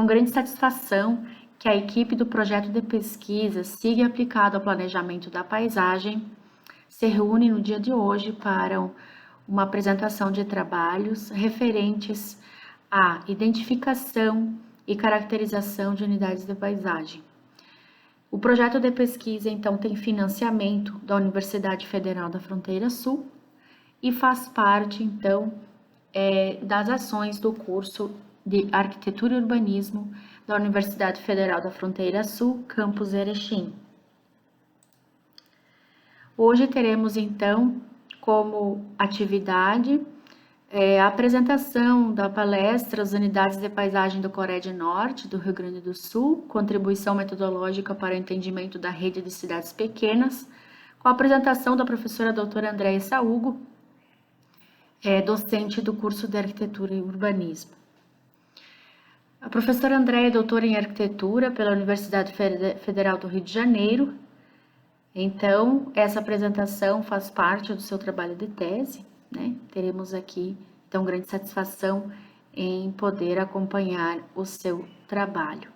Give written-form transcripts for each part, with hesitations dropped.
com grande satisfação que a equipe do projeto de pesquisa SIG aplicado ao planejamento da paisagem se reúne no dia de hoje para uma apresentação de trabalhos referentes à identificação e caracterização de unidades de paisagem. O projeto de pesquisa, então, tem financiamento da Universidade Federal da Fronteira Sul e faz parte, então, das ações do curso de Arquitetura e Urbanismo da Universidade Federal da Fronteira Sul, campus Erechim. Hoje teremos, então, como atividade a apresentação da palestra As Unidades de Paisagem do Cored Norte, do Rio Grande do Sul, contribuição metodológica para o entendimento da rede de cidades pequenas, com a apresentação da professora doutora Andréia Saúgo, docente do curso de Arquitetura e Urbanismo. A professora Andréia é doutora em Arquitetura pela Universidade Federal do Rio de Janeiro. Então, essa apresentação faz parte do seu trabalho de tese, né? Teremos aqui, então, grande satisfação em poder acompanhar o seu trabalho.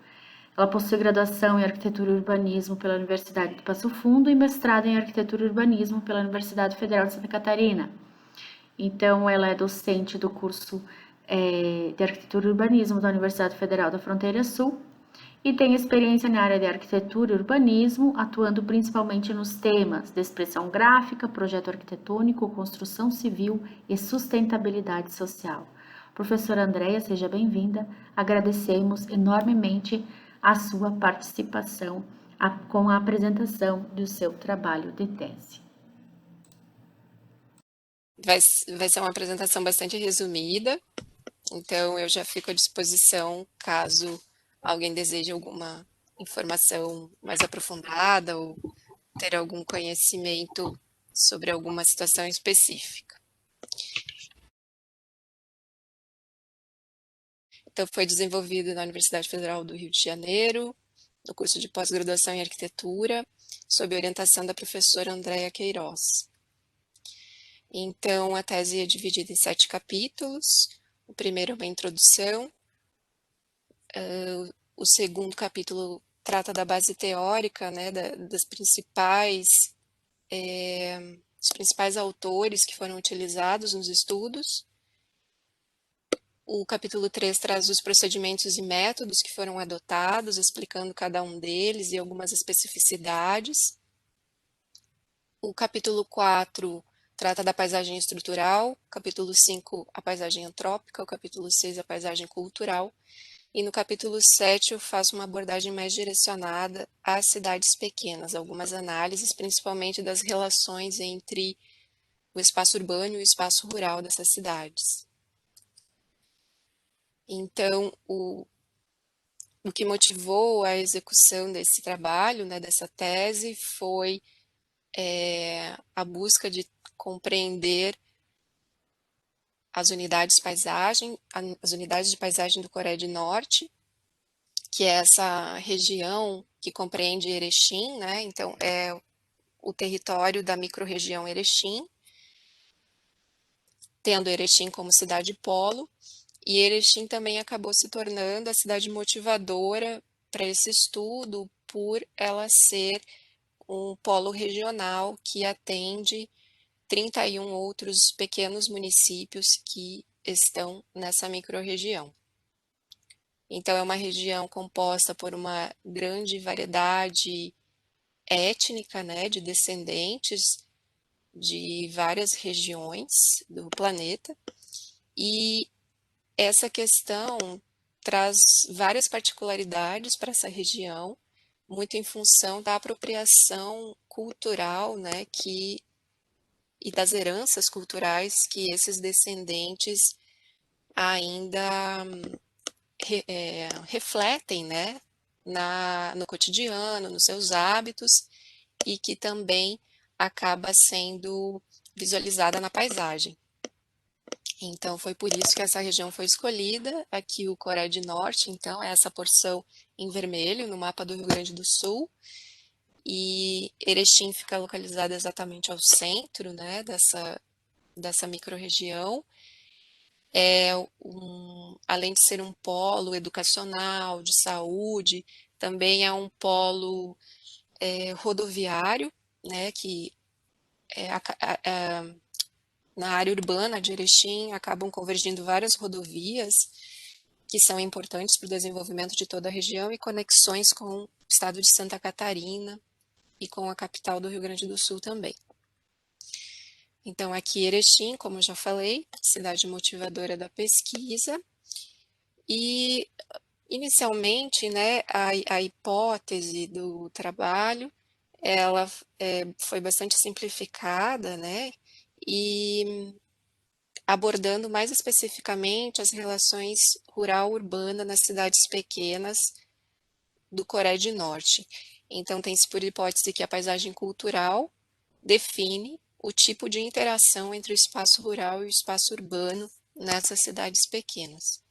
Ela possui graduação em Arquitetura e Urbanismo pela Universidade de Passo Fundo e mestrado em Arquitetura e Urbanismo pela Universidade Federal de Santa Catarina. Então, ela é docente do curso de Arquitetura e Urbanismo da Universidade Federal da Fronteira Sul e tem experiência na área de arquitetura e urbanismo, atuando principalmente nos temas de expressão gráfica, projeto arquitetônico, construção civil e sustentabilidade social. Professora Andréia, seja bem-vinda. Agradecemos enormemente a sua participação com a apresentação do seu trabalho de tese. Vai ser uma apresentação bastante resumida, então eu já fico à disposição caso alguém deseje alguma informação mais aprofundada ou ter algum conhecimento sobre alguma situação específica. Então, foi desenvolvido na Universidade Federal do Rio de Janeiro, no curso de pós-graduação em arquitetura, sob orientação da professora Andréia Queiroz. Então, a tese é dividida em 7 capítulos. O primeiro é uma introdução. O segundo capítulo trata da base teórica, né, dos principais autores que foram utilizados nos estudos. O capítulo 3 traz os procedimentos e métodos que foram adotados, explicando cada um deles e algumas especificidades. O capítulo 4 trata da paisagem estrutural, o capítulo 5 a paisagem antrópica, o capítulo 6 a paisagem cultural, e no capítulo 7 eu faço uma abordagem mais direcionada às cidades pequenas, algumas análises, principalmente das relações entre o espaço urbano e o espaço rural dessas cidades. Então, o que motivou a execução desse trabalho, né, dessa tese, foi a busca de compreender as unidades de paisagem do Cored Norte, que é essa região que compreende Erechim, né? Então, é o território da microrregião Erechim, tendo Erechim como cidade polo, e Erechim também acabou se tornando a cidade motivadora para esse estudo, por ela ser um polo regional que atende 31 outros pequenos municípios que estão nessa microrregião. Então, é uma região composta por uma grande variedade étnica, né, de descendentes de várias regiões do planeta, e essa questão traz várias particularidades para essa região, muito em função da apropriação cultural, né, e das heranças culturais que esses descendentes ainda refletem, né, no cotidiano, nos seus hábitos, e que também acaba sendo visualizada na paisagem. Então, foi por isso que essa região foi escolhida. Aqui o Cored Norte, então, é essa porção em vermelho no mapa do Rio Grande do Sul, e Erechim fica localizada exatamente ao centro, né, dessa microrregião. Além de ser um polo educacional, de saúde, também é um polo rodoviário, né, que é, na área urbana de Erechim acabam convergindo várias rodovias que são importantes para o desenvolvimento de toda a região e conexões com o estado de Santa Catarina e com a capital do Rio Grande do Sul também. Então, aqui Erechim, como eu já falei, cidade motivadora da pesquisa. E, inicialmente, né, a hipótese do trabalho, ela foi bastante simplificada, né, e abordando mais especificamente as relações rural-urbana nas cidades pequenas do Coreia do Norte. Então, tem-se por hipótese que a paisagem cultural define o tipo de interação entre o espaço rural e o espaço urbano nessas cidades pequenas.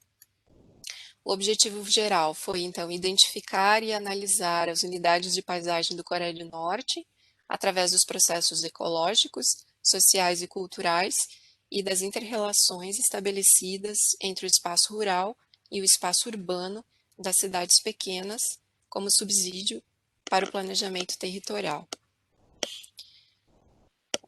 O objetivo geral foi, então, identificar e analisar as unidades de paisagem do Coreia do Norte através dos processos ecológicos, sociais e culturais e das interrelações estabelecidas entre o espaço rural e o espaço urbano das cidades pequenas como subsídio para o planejamento territorial.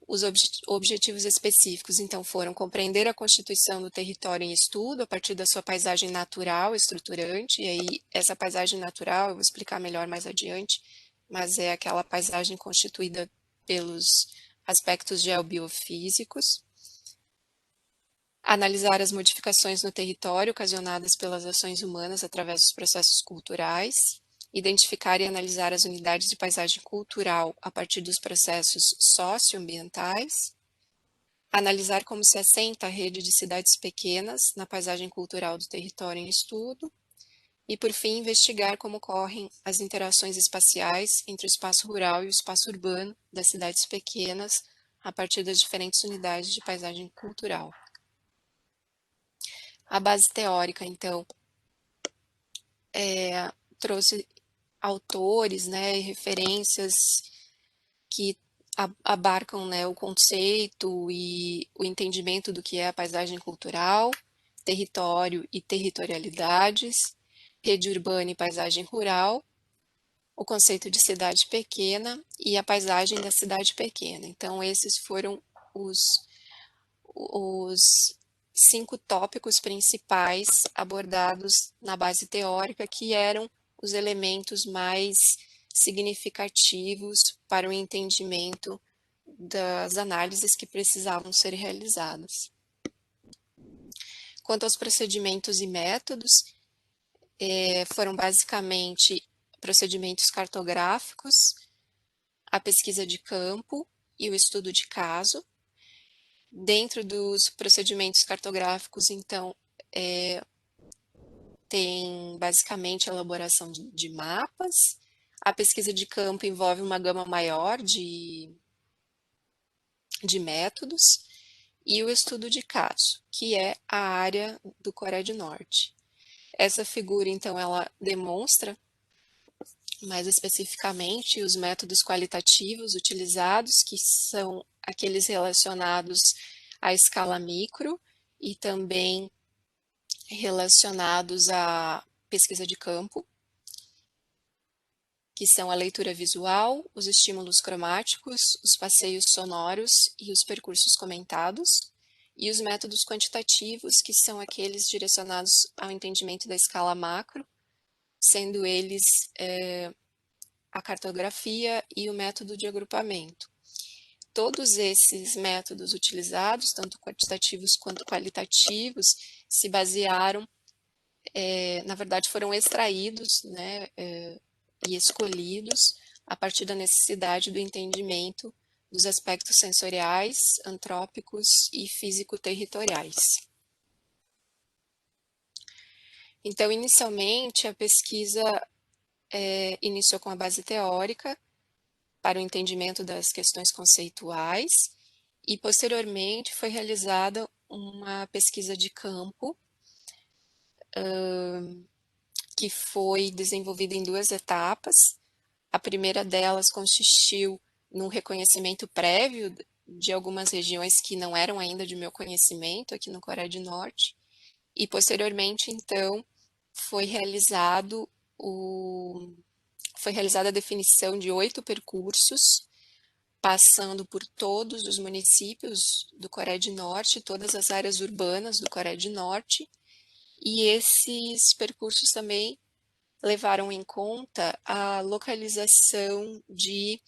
Os objetivos específicos, então, foram compreender a constituição do território em estudo a partir da sua paisagem natural estruturante, e aí essa paisagem natural, eu vou explicar melhor mais adiante, mas é aquela paisagem constituída pelos aspectos geobiofísicos. Analisar as modificações no território ocasionadas pelas ações humanas através dos processos culturais, identificar e analisar as unidades de paisagem cultural a partir dos processos socioambientais, analisar como se assenta a rede de cidades pequenas na paisagem cultural do território em estudo, e, por fim, investigar como ocorrem as interações espaciais entre o espaço rural e o espaço urbano das cidades pequenas a partir das diferentes unidades de paisagem cultural. A base teórica, então, trouxe autores, né, e referências que abarcam, né, o conceito e o entendimento do que é a paisagem cultural, território e territorialidades, rede urbana e paisagem rural, o conceito de cidade pequena e a paisagem da cidade pequena. Então, esses foram os 5 tópicos principais abordados na base teórica, que eram os elementos mais significativos para o entendimento das análises que precisavam ser realizadas. Quanto aos procedimentos e métodos, foram basicamente procedimentos cartográficos, a pesquisa de campo e o estudo de caso. Dentro dos procedimentos cartográficos, então, tem basicamente a elaboração de mapas. A pesquisa de campo envolve uma gama maior de métodos. E o estudo de caso, que é a área do Coreia do Norte. Essa figura, então, ela demonstra mais especificamente os métodos qualitativos utilizados, que são aqueles relacionados à escala micro e também relacionados à pesquisa de campo, que são a leitura visual, os estímulos cromáticos, os passeios sonoros e os percursos comentados, e os métodos quantitativos, que são aqueles direcionados ao entendimento da escala macro, sendo eles a cartografia e o método de agrupamento. Todos esses métodos utilizados, tanto quantitativos quanto qualitativos, se basearam, na verdade foram extraídos, né, e escolhidos a partir da necessidade do entendimento dos aspectos sensoriais, antrópicos e físico-territoriais. Então, inicialmente, a pesquisa iniciou com a base teórica para o entendimento das questões conceituais e, posteriormente, foi realizada uma pesquisa de campo que foi desenvolvida em 2 etapas. A primeira delas consistiu num reconhecimento prévio de algumas regiões que não eram ainda de meu conhecimento aqui no Coreia do Norte, e posteriormente, então, foi realizado foi realizada a definição de 8 percursos, passando por todos os municípios do Coreia do Norte, todas as áreas urbanas do Coreia do Norte, e esses percursos também levaram em conta a localização de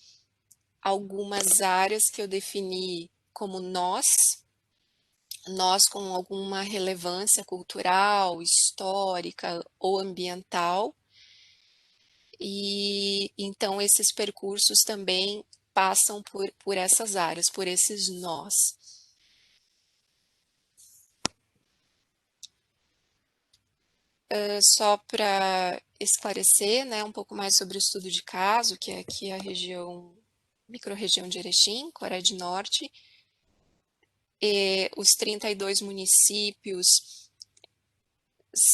algumas áreas que eu defini como nós com alguma relevância cultural, histórica ou ambiental, e então esses percursos também passam por essas áreas, por esses nós. Só para esclarecer, né, um pouco mais sobre o estudo de caso, que é aqui a região, microrregião de Erechim, Coreia do Norte, e os 32 municípios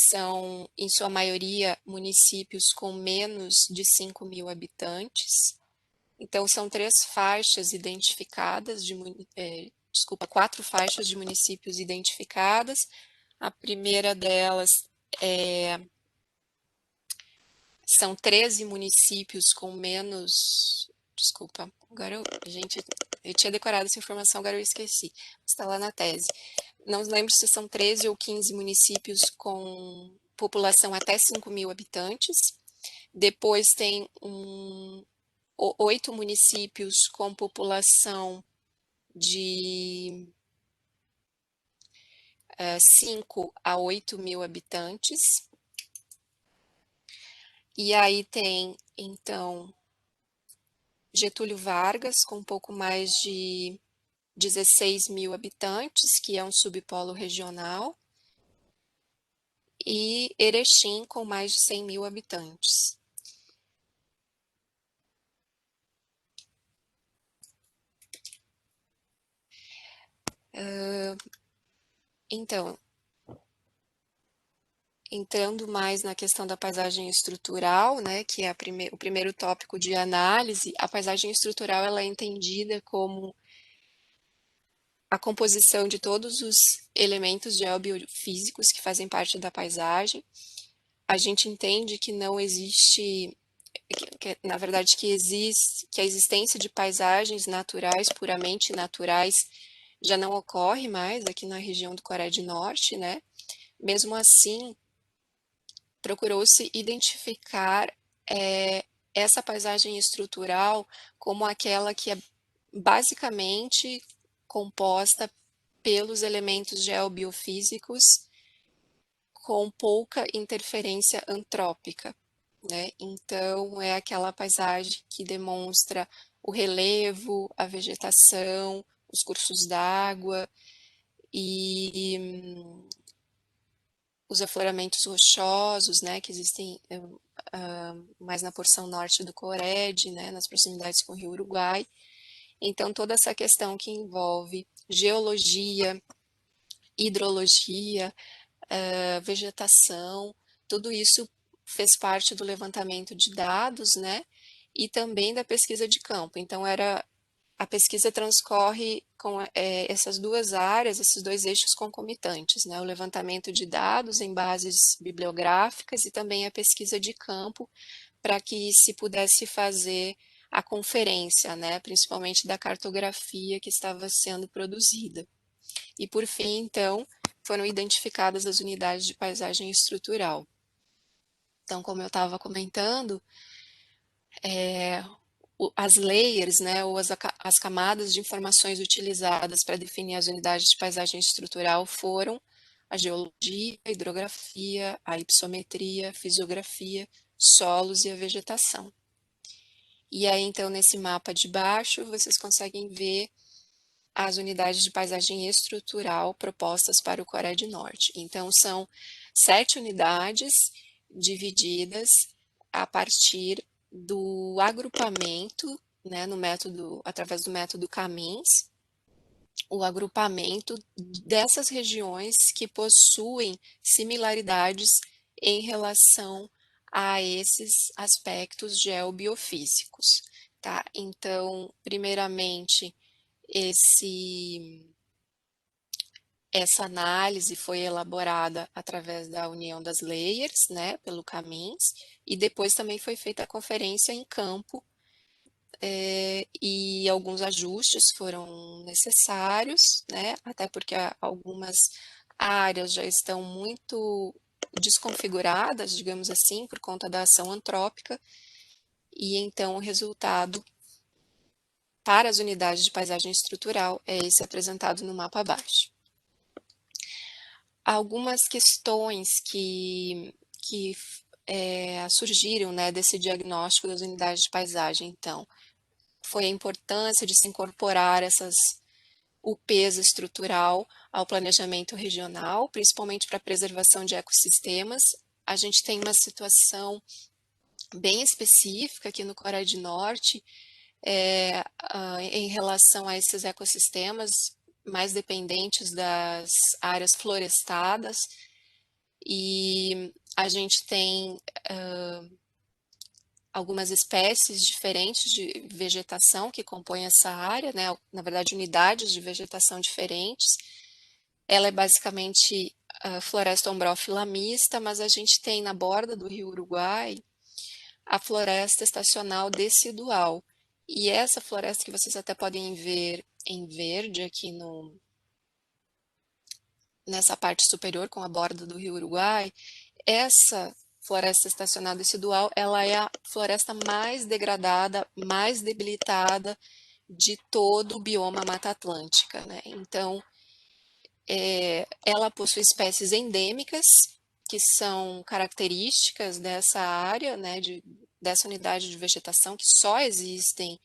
são, em sua maioria, municípios com menos de 5.000 habitantes. Então, são 3 faixas identificadas, quatro faixas de municípios identificadas. A primeira delas são 13 municípios com menos. Desculpa, agora eu tinha decorado essa informação, agora eu esqueci. Está lá na tese. Não lembro se são 13 ou 15 municípios com população até 5.000 habitantes. Depois tem 8 municípios com população de 5 a 8.000 habitantes. E aí tem, então, Getúlio Vargas, com um pouco mais de 16.000 habitantes, que é um subpolo regional, e Erechim, com mais de 100.000 habitantes. Então, entrando mais na questão da paisagem estrutural, né, que é o primeiro tópico de análise, a paisagem estrutural ela é entendida como a composição de todos os elementos geobiofísicos que fazem parte da paisagem. A gente entende que não existe, na verdade, que a existência de paisagens naturais, puramente naturais, já não ocorre mais aqui na região do Coreia do Norte, né? Mesmo assim, procurou-se identificar essa paisagem estrutural como aquela que é basicamente composta pelos elementos geobiofísicos com pouca interferência antrópica, né? Então, é aquela paisagem que demonstra o relevo, a vegetação, os cursos d'água e os afloramentos rochosos, né, que existem mais na porção norte do Cored, né, nas proximidades com o rio Uruguai. Então, toda essa questão que envolve geologia, hidrologia, vegetação, tudo isso fez parte do levantamento de dados, né, e também da pesquisa de campo. Então, a pesquisa transcorre com essas duas áreas, esses dois eixos concomitantes, né? O levantamento de dados em bases bibliográficas e também a pesquisa de campo, para que se pudesse fazer a conferência, né? Principalmente da cartografia que estava sendo produzida. E por fim, então, foram identificadas as unidades de paisagem estrutural. Então, como eu estava comentando, as layers, né, ou as camadas de informações utilizadas para definir as unidades de paisagem estrutural foram a geologia, a hidrografia, a hypsometria, a fisiografia, solos e a vegetação. E aí, então, nesse mapa de baixo, vocês conseguem ver as unidades de paisagem estrutural propostas para o Coreia do Norte. Então, são 7 unidades divididas a partir do agrupamento, né, no método, através do método Camins, o agrupamento dessas regiões que possuem similaridades em relação a esses aspectos geobiofísicos, tá? Então, primeiramente, Essa análise foi elaborada através da união das layers, né, pelo Camins, e depois também foi feita a conferência em campo, e alguns ajustes foram necessários, né, até porque algumas áreas já estão muito desconfiguradas, digamos assim, por conta da ação antrópica, e então o resultado para as unidades de paisagem estrutural é esse apresentado no mapa abaixo. Algumas questões que surgiram, né, desse diagnóstico das unidades de paisagem, então, foi a importância de se incorporar essas UPs estrutural ao planejamento regional, principalmente para a preservação de ecossistemas. A gente tem uma situação bem específica aqui no Coreia do Norte, em relação a esses ecossistemas mais dependentes das áreas florestadas, e a gente tem algumas espécies diferentes de vegetação que compõem essa área, né? Na verdade, unidades de vegetação diferentes. Ela é basicamente floresta ombrófila mista, mas a gente tem na borda do rio Uruguai a floresta estacional decidual. E essa floresta que vocês até podem ver em verde aqui nessa parte superior com a borda do rio Uruguai, essa floresta estacional decidual, ela é a floresta mais degradada, mais debilitada de todo o bioma Mata Atlântica, né? Então, ela possui espécies endêmicas, que são características dessa área, né, dessa unidade de vegetação, que só existem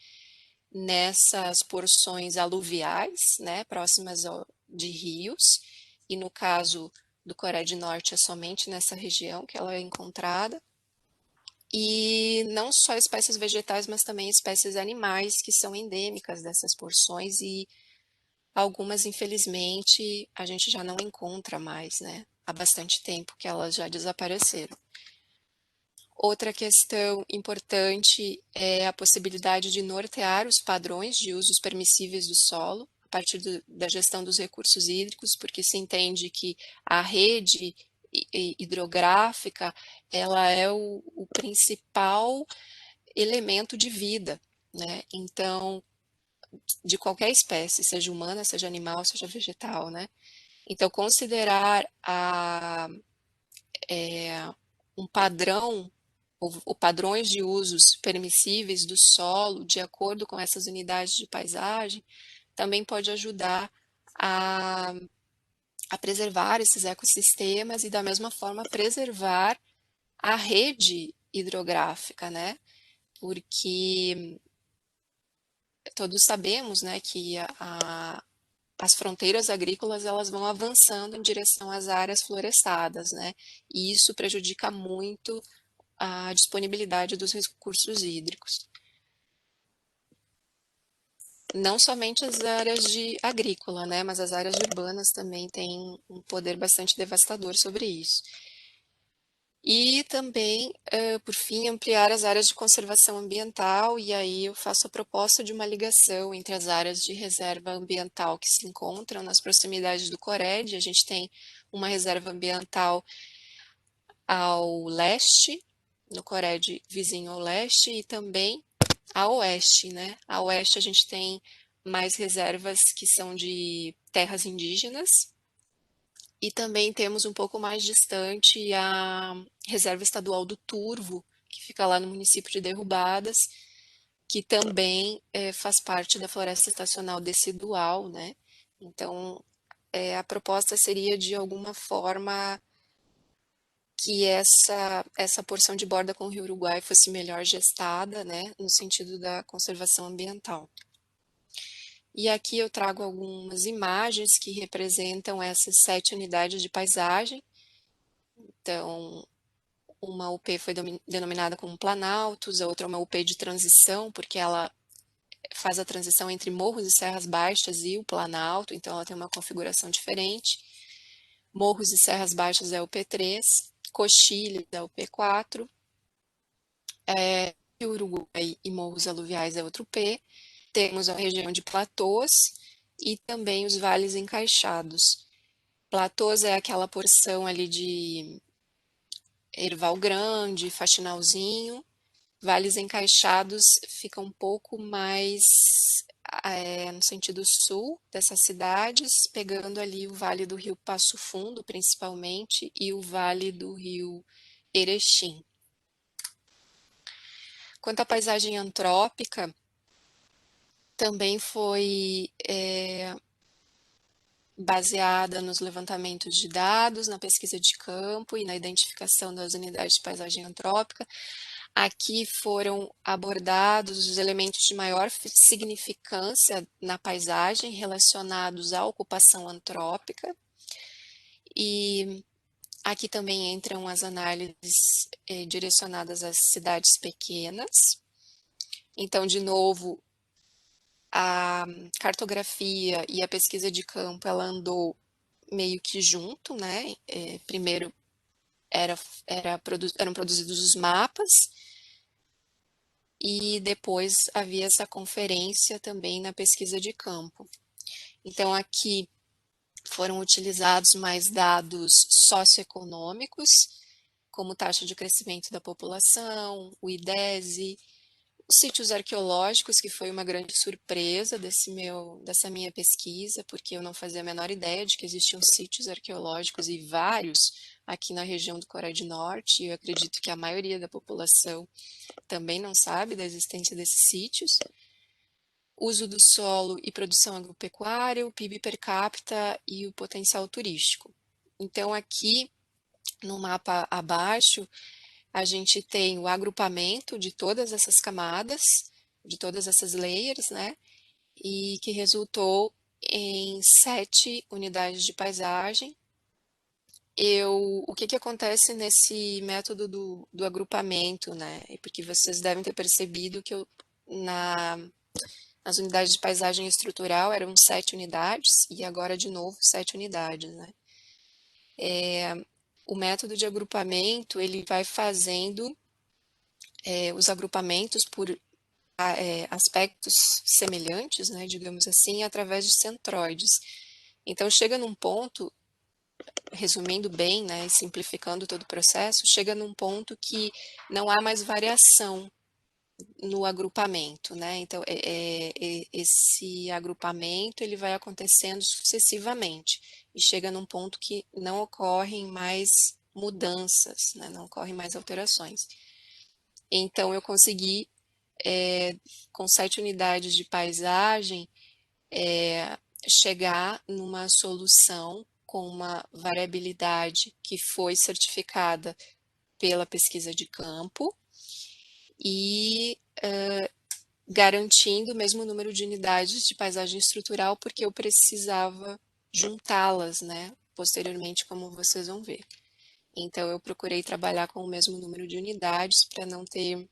nessas porções aluviais, né, próximas de rios, e no caso do Coreia do Norte é somente nessa região que ela é encontrada. E não só espécies vegetais, mas também espécies animais que são endêmicas dessas porções e algumas, infelizmente, a gente já não encontra mais, né? Há bastante tempo que elas já desapareceram. Outra questão importante é a possibilidade de nortear os padrões de usos permissíveis do solo a partir da gestão dos recursos hídricos, porque se entende que a rede hidrográfica ela é o principal elemento de vida, né? Então, de qualquer espécie, seja humana, seja animal, seja vegetal, né? Então, considerar um padrão ou padrões de usos permissíveis do solo, de acordo com essas unidades de paisagem, também pode ajudar a, a preservar esses ecossistemas e, da mesma forma, preservar a rede hidrográfica, né? Porque todos sabemos, né, que as fronteiras agrícolas elas vão avançando em direção às áreas florestadas, né? E isso prejudica muito a disponibilidade dos recursos hídricos. Não somente as áreas de agrícola, né, mas as áreas urbanas também têm um poder bastante devastador sobre isso. E também, por fim, ampliar as áreas de conservação ambiental, e aí eu faço a proposta de uma ligação entre as áreas de reserva ambiental que se encontram nas proximidades do Cored. A gente tem uma reserva ambiental ao leste, no Cored vizinho ao leste, e também a oeste, né? A oeste a gente tem mais reservas que são de terras indígenas, e também temos um pouco mais distante a Reserva Estadual do Turvo, que fica lá no município de Derrubadas, que também faz parte da floresta estacional decidual, né? Então, a proposta seria de alguma forma que essa porção de borda com o Rio Uruguai fosse melhor gestada, né, no sentido da conservação ambiental. E aqui eu trago algumas imagens que representam essas 7 unidades de paisagem. Então, uma UP foi denominada como Planaltos, a outra é uma UP de transição, porque ela faz a transição entre morros e serras baixas e o Planalto, então ela tem uma configuração diferente. Morros e serras baixas é o P3, Coxilhas é o P4, Uruguai e morros aluviais é outro P. Temos a região de platôs e também os vales encaixados. Platôs é aquela porção ali de Erval Grande, Faxinalzinho. Vales Encaixados fica um pouco mais no sentido sul dessas cidades, pegando ali o Vale do Rio Passo Fundo, principalmente, e o Vale do Rio Erechim. Quanto à paisagem antrópica, também foi baseada nos levantamentos de dados, na pesquisa de campo e na identificação das unidades de paisagem antrópica. Aqui foram abordados os elementos de maior significância na paisagem relacionados à ocupação antrópica. E aqui também entram as análises direcionadas às cidades pequenas. Então, de novo, a cartografia e a pesquisa de campo, ela andou meio que junto, né? Primeiro eram produzidos os mapas e depois havia essa conferência também na pesquisa de campo. Então, aqui foram utilizados mais dados socioeconômicos, como taxa de crescimento da população, o IDESE, os sítios arqueológicos, que foi uma grande surpresa dessa minha pesquisa, porque eu não fazia a menor ideia de que existiam sítios arqueológicos e vários aqui na região do Coreia do Norte, e eu acredito que a maioria da população também não sabe da existência desses sítios. Uso do solo e produção agropecuária, o PIB per capita e o potencial turístico. Então, aqui no mapa abaixo, a gente tem o agrupamento de todas essas camadas, de todas essas layers, né? E que resultou em 7 unidades de paisagem. O que acontece nesse método do agrupamento, né? Porque vocês devem ter percebido que nas unidades de paisagem estrutural eram 7 unidades e agora de novo 7 unidades, né? O método de agrupamento, ele vai fazendo os agrupamentos por aspectos semelhantes, né, digamos assim, através de centroides. Então, chega num ponto, resumindo bem, né, e simplificando todo o processo, chega num ponto que não há mais variação no agrupamento, né? Então, esse agrupamento ele vai acontecendo sucessivamente e chega num ponto que não ocorrem mais mudanças, né? Não ocorrem mais alterações. Então, eu consegui, com 7 unidades de paisagem, chegar numa solução com uma variabilidade que foi certificada pela pesquisa de campo e garantindo o mesmo número de unidades de paisagem estrutural, porque eu precisava juntá-las, né, posteriormente, como vocês vão ver. Então, eu procurei trabalhar com o mesmo número de unidades para não ter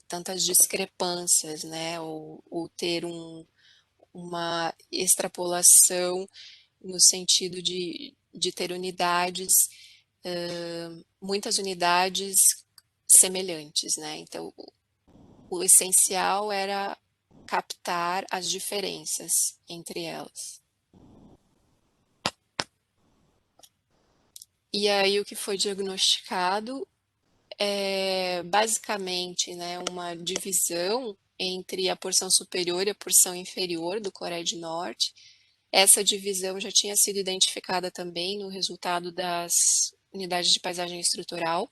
tantas discrepâncias, né, ou ter uma extrapolação no sentido de ter unidades, muitas unidades semelhantes, né? Então, o essencial era captar as diferenças entre elas. E aí o que foi diagnosticado é basicamente, né, uma divisão entre a porção superior e a porção inferior do Coreia do Norte. Essa divisão já tinha sido identificada também no resultado das unidades de paisagem estrutural.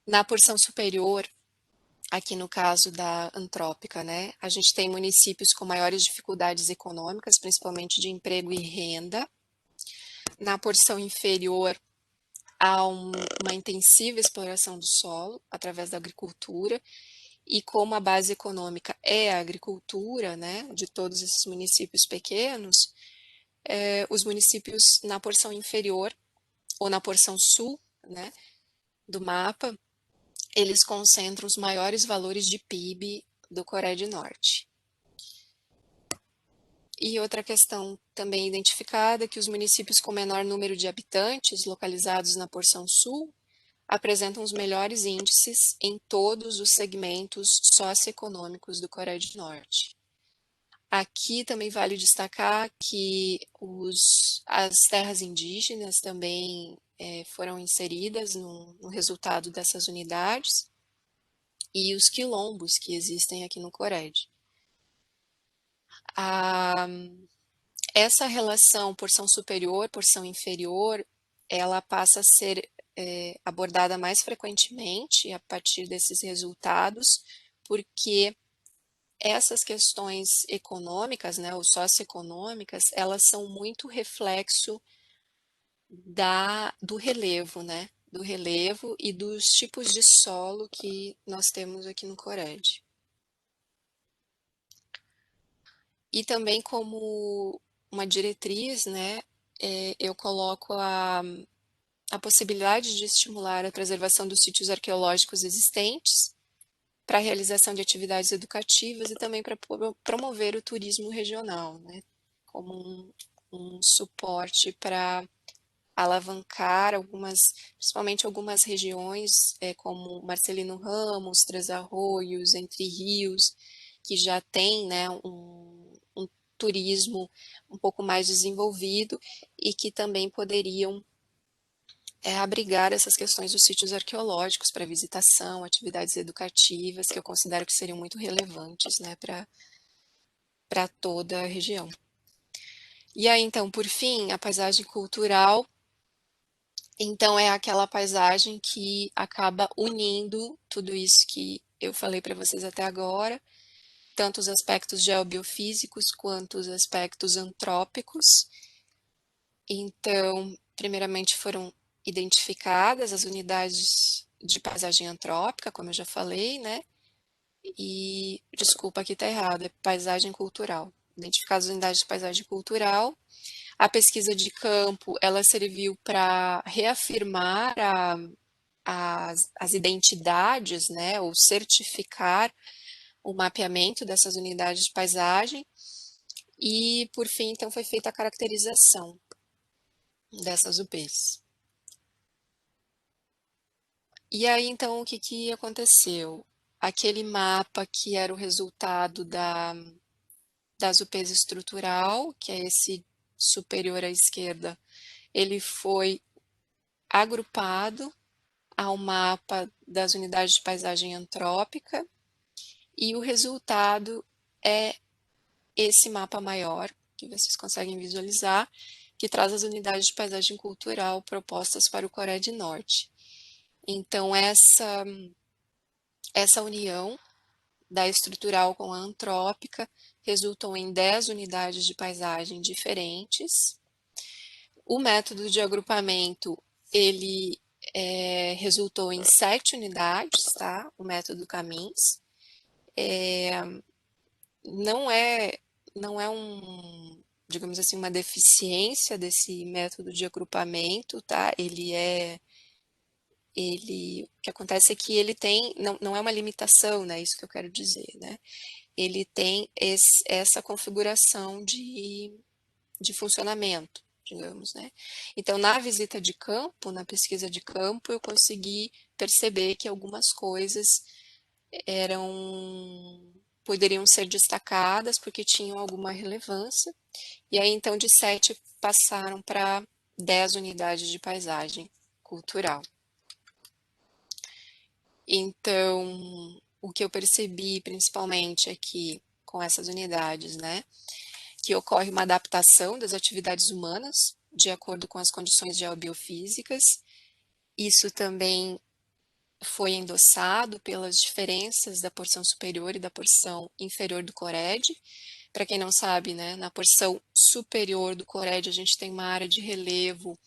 Na porção superior, aqui no caso da antrópica, né, a gente tem municípios com maiores dificuldades econômicas, principalmente de emprego e renda. Na porção inferior, há uma intensiva exploração do solo através da agricultura, e como a base econômica é a agricultura, né, de todos esses municípios pequenos, os municípios na porção inferior ou na porção sul, né, do mapa, eles concentram os maiores valores de PIB do Coreia do Norte. E outra questão também identificada é que os municípios com menor número de habitantes, localizados na porção sul, apresentam os melhores índices em todos os segmentos socioeconômicos do Coreia do Norte. Aqui também vale destacar que as terras indígenas também foram inseridas no resultado dessas unidades e os quilombos que existem aqui no Cored. Essa relação porção superior, porção inferior, ela passa a ser abordada mais frequentemente a partir desses resultados, porque essas questões econômicas, né, ou socioeconômicas, elas são muito reflexo do relevo, né, do relevo e dos tipos de solo que nós temos aqui no Cored. E também como uma diretriz, né, eu coloco a possibilidade de estimular a preservação dos sítios arqueológicos existentes para a realização de atividades educativas e também para promover o turismo regional, né, como um suporte para alavancar principalmente algumas regiões, como Marcelino Ramos, Três Arroios, Entre Rios, que já tem, né, um turismo um pouco mais desenvolvido e que também poderiam abrigar essas questões dos sítios arqueológicos para visitação, atividades educativas, que eu considero que seriam muito relevantes, né, para toda a região. E aí, então, por fim, a paisagem cultural, então é aquela paisagem que acaba unindo tudo isso que eu falei para vocês até agora, tanto os aspectos geobiofísicos quanto os aspectos antrópicos. Então, primeiramente foram identificadas as unidades de paisagem antrópica, como eu já falei, né? E, desculpa, aqui está errado, é paisagem cultural. Identificadas as unidades de paisagem cultural. A pesquisa de campo, ela serviu para reafirmar as identidades, né? Ou certificar o mapeamento dessas unidades de paisagem. E, por fim, então, foi feita a caracterização dessas UPs. E aí, então, o que que aconteceu? Aquele mapa que era o resultado das UPs estrutural, que é esse superior à esquerda, ele foi agrupado ao mapa das unidades de paisagem antrópica, e o resultado é esse mapa maior, que vocês conseguem visualizar, que traz as unidades de paisagem cultural propostas para o Cored Norte. Então, essa união da estrutural com a antrópica resultam em 10 unidades de paisagem diferentes. O método de agrupamento, ele resultou em 7 unidades, tá? O método Camins. Não é, não é digamos assim, uma deficiência desse método de agrupamento, tá? O que acontece é que ele tem, não é uma limitação, né? Isso que eu quero dizer, né? Ele tem essa configuração de funcionamento, digamos, né? Então, na visita de campo, na pesquisa de campo, eu consegui perceber que algumas coisas poderiam ser destacadas porque tinham alguma relevância, e aí então de 7 passaram para 10 unidades de paisagem cultural. Então, o que eu percebi principalmente é que com essas unidades, né, que ocorre uma adaptação das atividades humanas de acordo com as condições geobiofísicas. Isso também foi endossado pelas diferenças da porção superior e da porção inferior do Cored. Para quem não sabe, né, na porção superior do Cored a gente tem uma área de relevo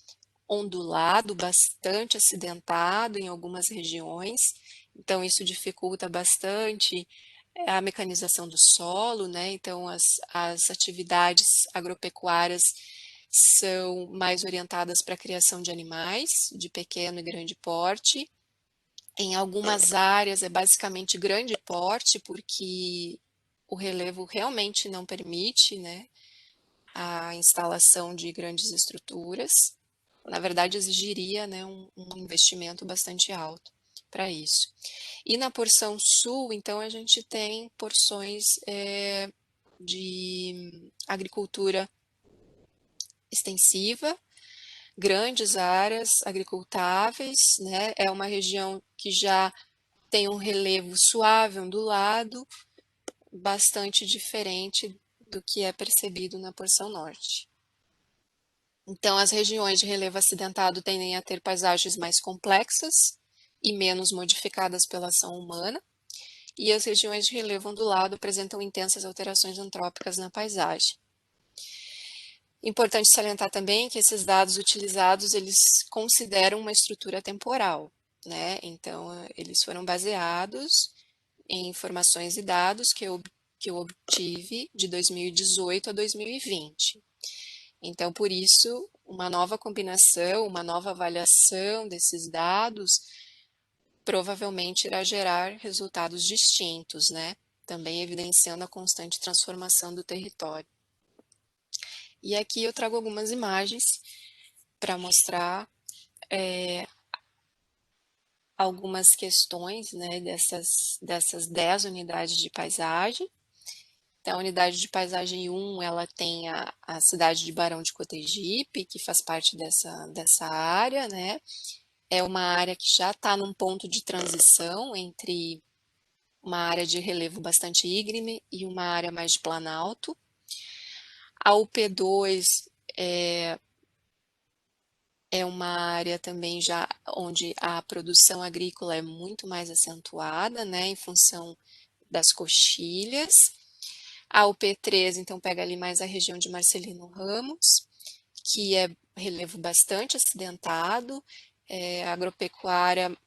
ondulado, bastante acidentado em algumas regiões, então isso dificulta bastante a mecanização do solo, né? Então as atividades agropecuárias são mais orientadas para a criação de animais de pequeno e grande porte. Em algumas áreas é basicamente grande porte, porque o relevo realmente não permite, né, a instalação de grandes estruturas. Na verdade, exigiria, né, um investimento bastante alto para isso. E na porção sul, então, a gente tem porções de agricultura extensiva, grandes áreas agricultáveis, né? É uma região que já tem um relevo suave, ondulado, bastante diferente do que é percebido na porção norte. Então, as regiões de relevo acidentado tendem a ter paisagens mais complexas e menos modificadas pela ação humana, e as regiões de relevo ondulado apresentam intensas alterações antrópicas na paisagem. Importante salientar também que esses dados utilizados, eles consideram uma estrutura temporal, né? Então, eles foram baseados em informações e dados que eu obtive de 2018 a 2020. Então, por isso, uma nova combinação, uma nova avaliação desses dados provavelmente irá gerar resultados distintos, né? Também evidenciando a constante transformação do território. E aqui eu trago algumas imagens para mostrar algumas questões, né, dessas 10 unidades de paisagem. Então, a unidade de paisagem 1, ela tem a cidade de Barão de Cotegipe, que faz parte dessa área, né? É uma área que já está num ponto de transição entre uma área de relevo bastante íngreme e uma área mais de planalto. A UP2 é uma área também já onde a produção agrícola é muito mais acentuada, né, em função das coxilhas. A UP3, então, pega ali mais a região de Marcelino Ramos, que é relevo bastante acidentado, agropecuária,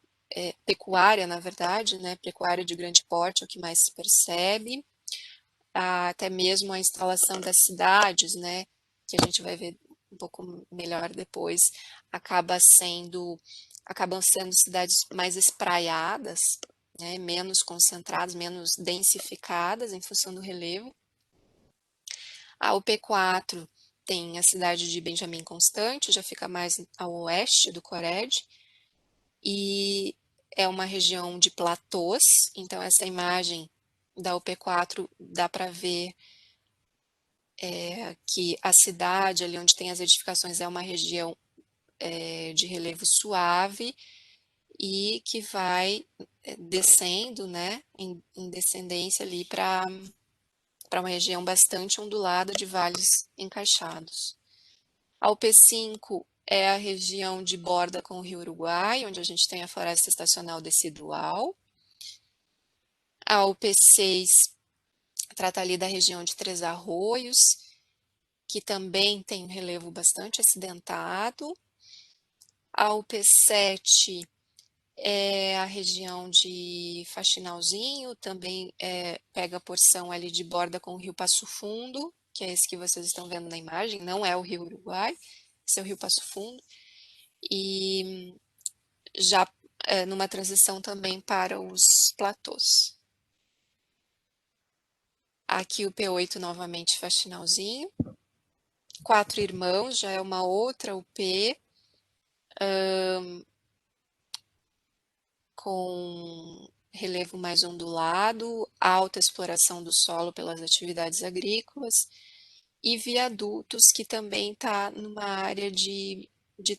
pecuária, na verdade, né, pecuária de grande porte é o que mais se percebe, até mesmo a instalação das cidades, né, que a gente vai ver um pouco melhor depois, acabam sendo cidades mais espraiadas, né, menos concentradas, menos densificadas em função do relevo. A UP4 tem a cidade de Benjamin Constant, já fica mais ao oeste do Cored, e é uma região de platôs, então essa imagem da UP4 dá para ver que a cidade, ali onde tem as edificações, é uma região de relevo suave e que vai descendo, né, em descendência ali para uma região bastante ondulada de vales encaixados. A UP5 é a região de borda com o rio Uruguai, onde a gente tem a floresta estacional decidual. A UP6 trata ali da região de Três Arroios, que também tem um relevo bastante acidentado. A UP7 é a região de Faxinalzinho, também pega a porção ali de borda com o rio Passo Fundo, que é esse que vocês estão vendo na imagem, não é o rio Uruguai, esse é o rio Passo Fundo. E já numa transição também para os platôs. Aqui o P8 novamente Faxinalzinho. Quatro Irmãos já é uma outra UP, com relevo mais ondulado, alta exploração do solo pelas atividades agrícolas, e Viadutos, que também está numa área de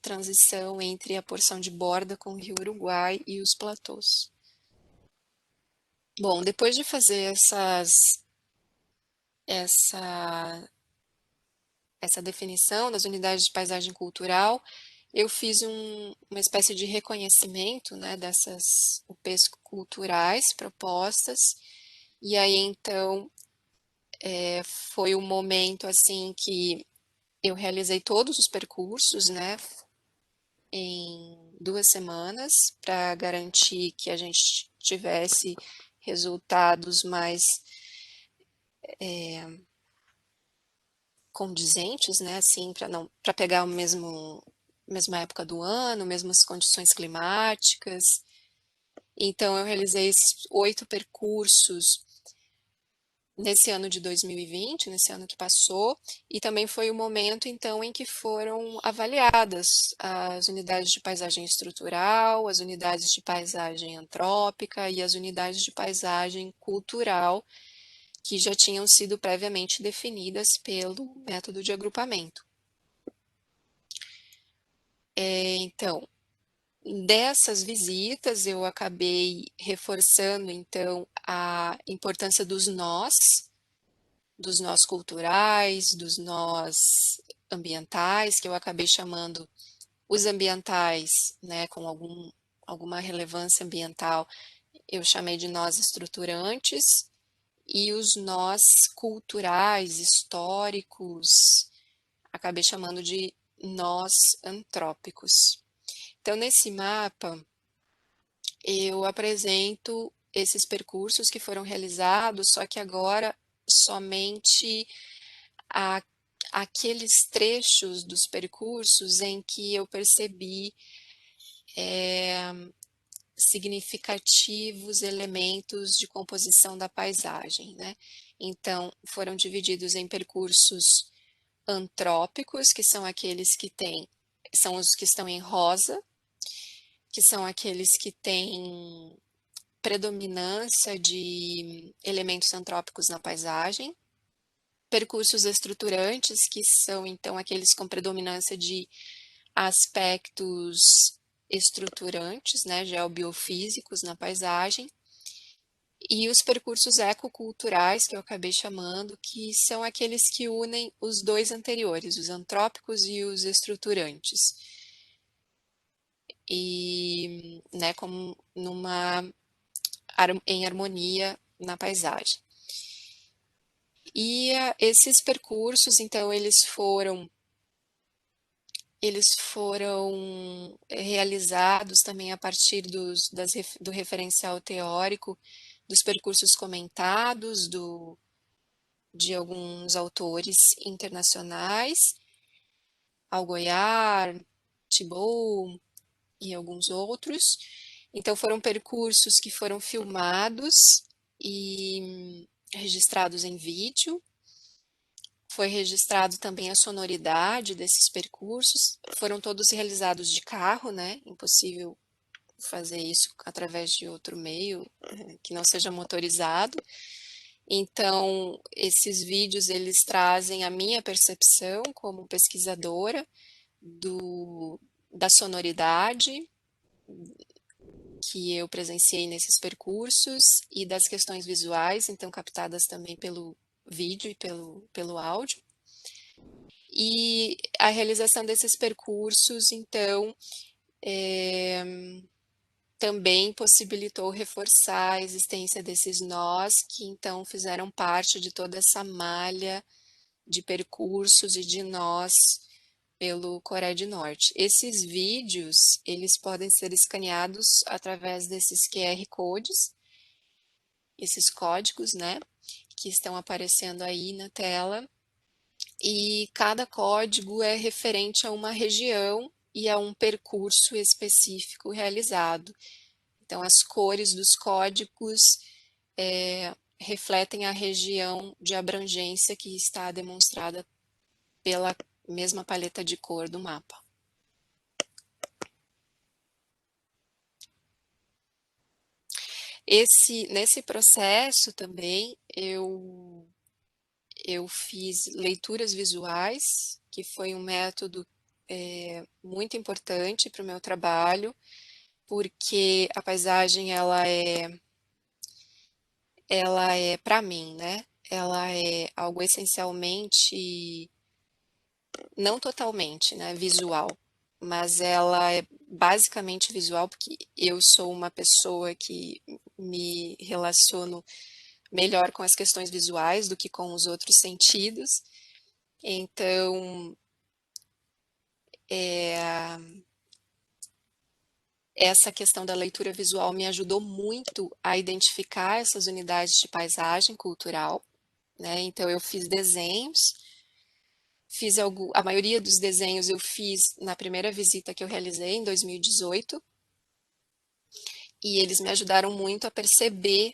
transição entre a porção de borda com o rio Uruguai e os platôs. Bom, depois de fazer essa definição das unidades de paisagem cultural, eu fiz uma espécie de reconhecimento, né, dessas UPs culturais propostas, e aí então foi um momento assim que eu realizei todos os percursos, né, em 2 semanas, para garantir que a gente tivesse resultados mais condizentes, né, assim, para pegar o mesma época do ano, mesmas condições climáticas. Então eu realizei esses 8 percursos nesse ano de 2020, nesse ano que passou, e também foi o momento então em que foram avaliadas as unidades de paisagem estrutural, as unidades de paisagem antrópica e as unidades de paisagem cultural, que já tinham sido previamente definidas pelo método de agrupamento. Então, dessas visitas, eu acabei reforçando, então, a importância dos nós culturais, dos nós ambientais, que eu acabei chamando os ambientais, né, com alguma relevância ambiental, eu chamei de nós estruturantes, e os nós culturais, históricos, acabei chamando de nós antrópicos. Então, nesse mapa, eu apresento esses percursos que foram realizados, só que agora somente a, aqueles trechos dos percursos em que eu percebi significativos elementos de composição da paisagem, né? Então, foram divididos em percursos antrópicos, que são aqueles que são os que estão em rosa, que são aqueles que têm predominância de elementos antrópicos na paisagem, percursos estruturantes, que são então aqueles com predominância de aspectos estruturantes, né, geobiofísicos na paisagem, e os percursos ecoculturais, que eu acabei chamando, que são aqueles que unem os dois anteriores, os antrópicos e os estruturantes. E, né, como em harmonia na paisagem. E esses percursos, então, eles foram realizados também a partir do referencial teórico dos percursos comentados de alguns autores internacionais, Algoyar, Thibault e alguns outros. Então, foram percursos que foram filmados e registrados em vídeo. Foi registrado também a sonoridade desses percursos. Foram todos realizados de carro, né? Impossível fazer isso através de outro meio que não seja motorizado. Então, esses vídeos, eles trazem a minha percepção como pesquisadora da sonoridade que eu presenciei nesses percursos e das questões visuais, então captadas também pelo vídeo e pelo áudio. E a realização desses percursos, então, também possibilitou reforçar a existência desses nós, que então fizeram parte de toda essa malha de percursos e de nós pelo Coreia do Norte. Esses vídeos, eles podem ser escaneados através desses QR codes, esses códigos, né, que estão aparecendo aí na tela, e cada código é referente a uma região e a um percurso específico realizado. Então, as cores dos códigos refletem a região de abrangência que está demonstrada pela mesma paleta de cor do mapa. Nesse processo também, eu fiz leituras visuais, que foi um método muito importante para o meu trabalho, porque a paisagem, ela é para mim, né? Ela é algo essencialmente, não totalmente, né, visual, mas ela é basicamente visual, porque eu sou uma pessoa que me relaciono melhor com as questões visuais do que com os outros sentidos. Então, essa questão da leitura visual me ajudou muito a identificar essas unidades de paisagem cultural, né? Então, eu fiz desenhos, a maioria dos desenhos eu fiz na primeira visita que eu realizei, em 2018, e eles me ajudaram muito a perceber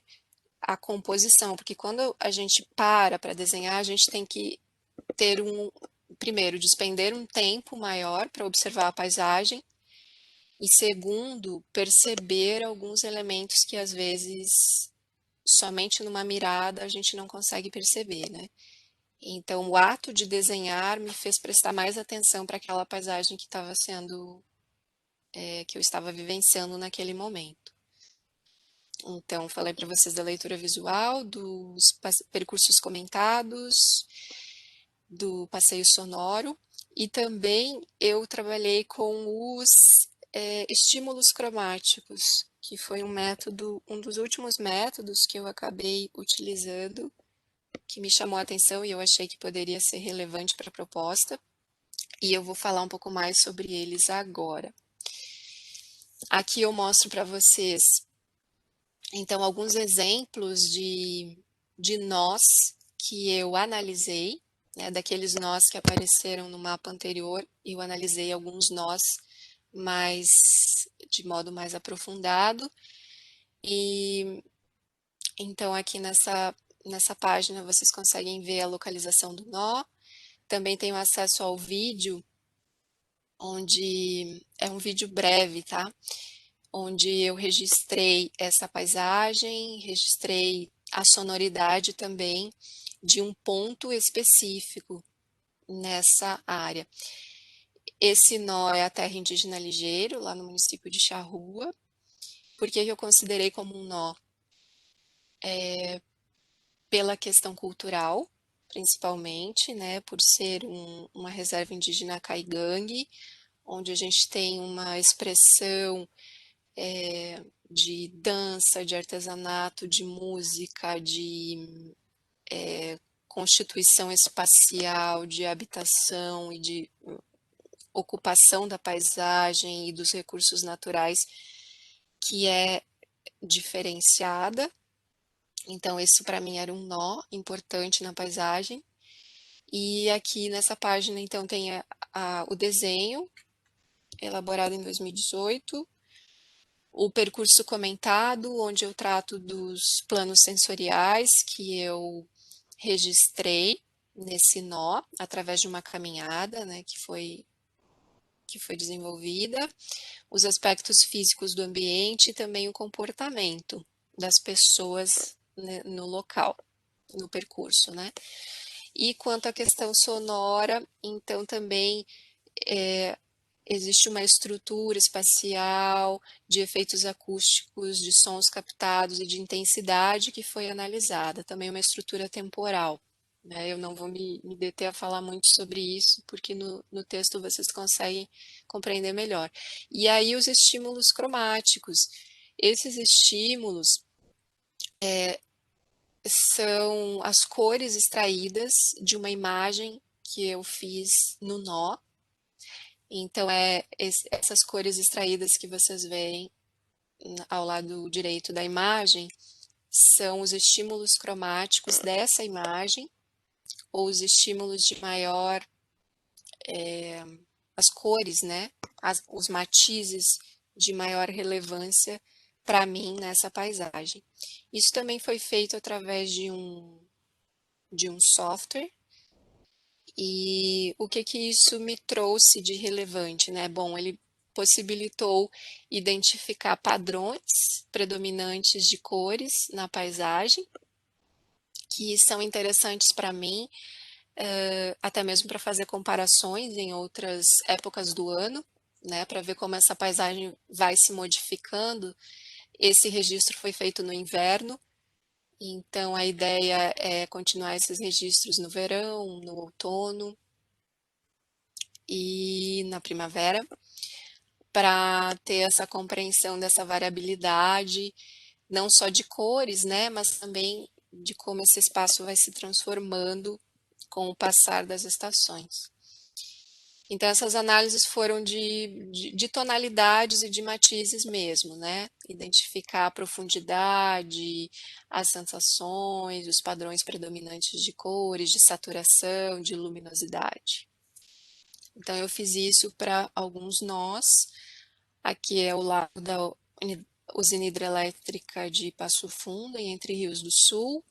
a composição, porque quando a gente para desenhar, a gente tem que primeiro, despender um tempo maior para observar a paisagem, e segundo, perceber alguns elementos que às vezes somente numa mirada a gente não consegue perceber, né? Então, o ato de desenhar me fez prestar mais atenção para aquela paisagem que estava sendo, que eu estava vivenciando naquele momento. Então, falei para vocês da leitura visual, dos percursos comentados, do passeio sonoro, e também eu trabalhei com os estímulos cromáticos, que foi um dos últimos métodos que eu acabei utilizando, que me chamou a atenção e eu achei que poderia ser relevante para a proposta, e eu vou falar um pouco mais sobre eles agora. Aqui eu mostro para vocês, então, alguns exemplos de nós que eu analisei, né, daqueles nós que apareceram no mapa anterior, eu analisei alguns nós mais de modo mais aprofundado. E então aqui nessa página vocês conseguem ver a localização do nó. Também tenho acesso ao vídeo, onde é um vídeo breve, tá? Onde eu registrei essa paisagem, registrei a sonoridade também de um ponto específico nessa área. Esse nó é a terra indígena Ligeiro, lá no município de Charrua. Por que eu considerei como um nó? Pela questão cultural, principalmente, né, por ser uma reserva indígena caigangue, onde a gente tem uma expressão de dança, de artesanato, de música, de constituição espacial, de habitação e de ocupação da paisagem e dos recursos naturais, que é diferenciada. Então, esse para mim era um nó importante na paisagem. E aqui nessa página, então, tem o desenho, elaborado em 2018, o percurso comentado, onde eu trato dos planos sensoriais que eu registrei nesse nó, através de uma caminhada, né, que foi desenvolvida, os aspectos físicos do ambiente e também o comportamento das pessoas, né, no local, no percurso, né. E quanto à questão sonora, então também existe uma estrutura espacial de efeitos acústicos, de sons captados e de intensidade que foi analisada, também uma estrutura temporal. Né? Eu não vou me deter a falar muito sobre isso, porque no texto vocês conseguem compreender melhor. E aí os estímulos cromáticos. Esses estímulos são as cores extraídas de uma imagem que eu fiz no nó. Então, essas cores extraídas que vocês veem ao lado direito da imagem são os estímulos cromáticos dessa imagem, ou os estímulos de maior, as cores, né? Os matizes de maior relevância para mim nessa paisagem. Isso também foi feito através de um software. E o que isso me trouxe de relevante, né? Bom, ele possibilitou identificar padrões predominantes de cores na paisagem, que são interessantes para mim, até mesmo para fazer comparações em outras épocas do ano, né? Para ver como essa paisagem vai se modificando. Esse registro foi feito no inverno, então a ideia é continuar esses registros no verão, no outono e na primavera, para ter essa compreensão dessa variabilidade, não só de cores, né, mas também de como esse espaço vai se transformando com o passar das estações. Então, essas análises foram de tonalidades e de matizes mesmo, né? Identificar a profundidade, as sensações, os padrões predominantes de cores, de saturação, de luminosidade. Então, eu fiz isso para alguns nós. Aqui é o lado da usina hidrelétrica de Passo Fundo, em Entre Rios do Sul.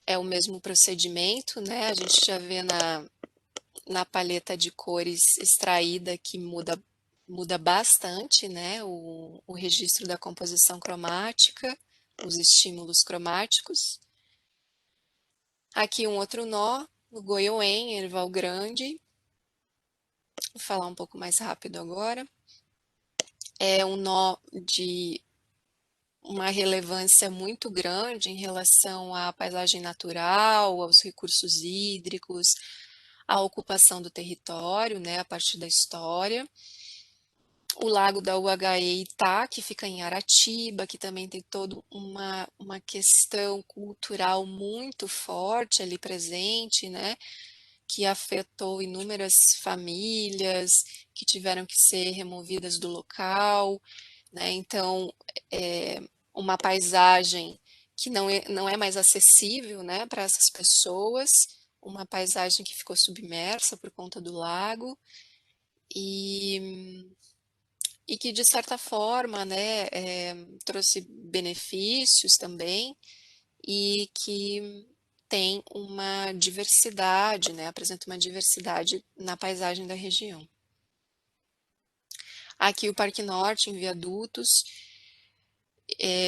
É o mesmo procedimento, né? A gente já vê na paleta de cores extraída que muda bastante, né? O registro da composição cromática os estímulos cromáticos. Aqui um outro nó, no Goiôen, Erval Grande. Vou falar um pouco mais rápido agora. É um nó de uma relevância muito grande em relação à paisagem natural, aos recursos hídricos, à ocupação do território, né, a partir da história. O lago da UHE Itá, que fica em Aratiba, que também tem toda uma questão cultural muito forte ali presente, né, que afetou inúmeras famílias que tiveram que ser removidas do local, né? Então, é uma paisagem que não é mais acessível, né, para essas pessoas, uma paisagem que ficou submersa por conta do lago e, e que, de certa forma, né, trouxe benefícios também e que tem uma diversidade, né, apresenta uma diversidade na paisagem da região. Aqui o Parque Norte, em Viadutos,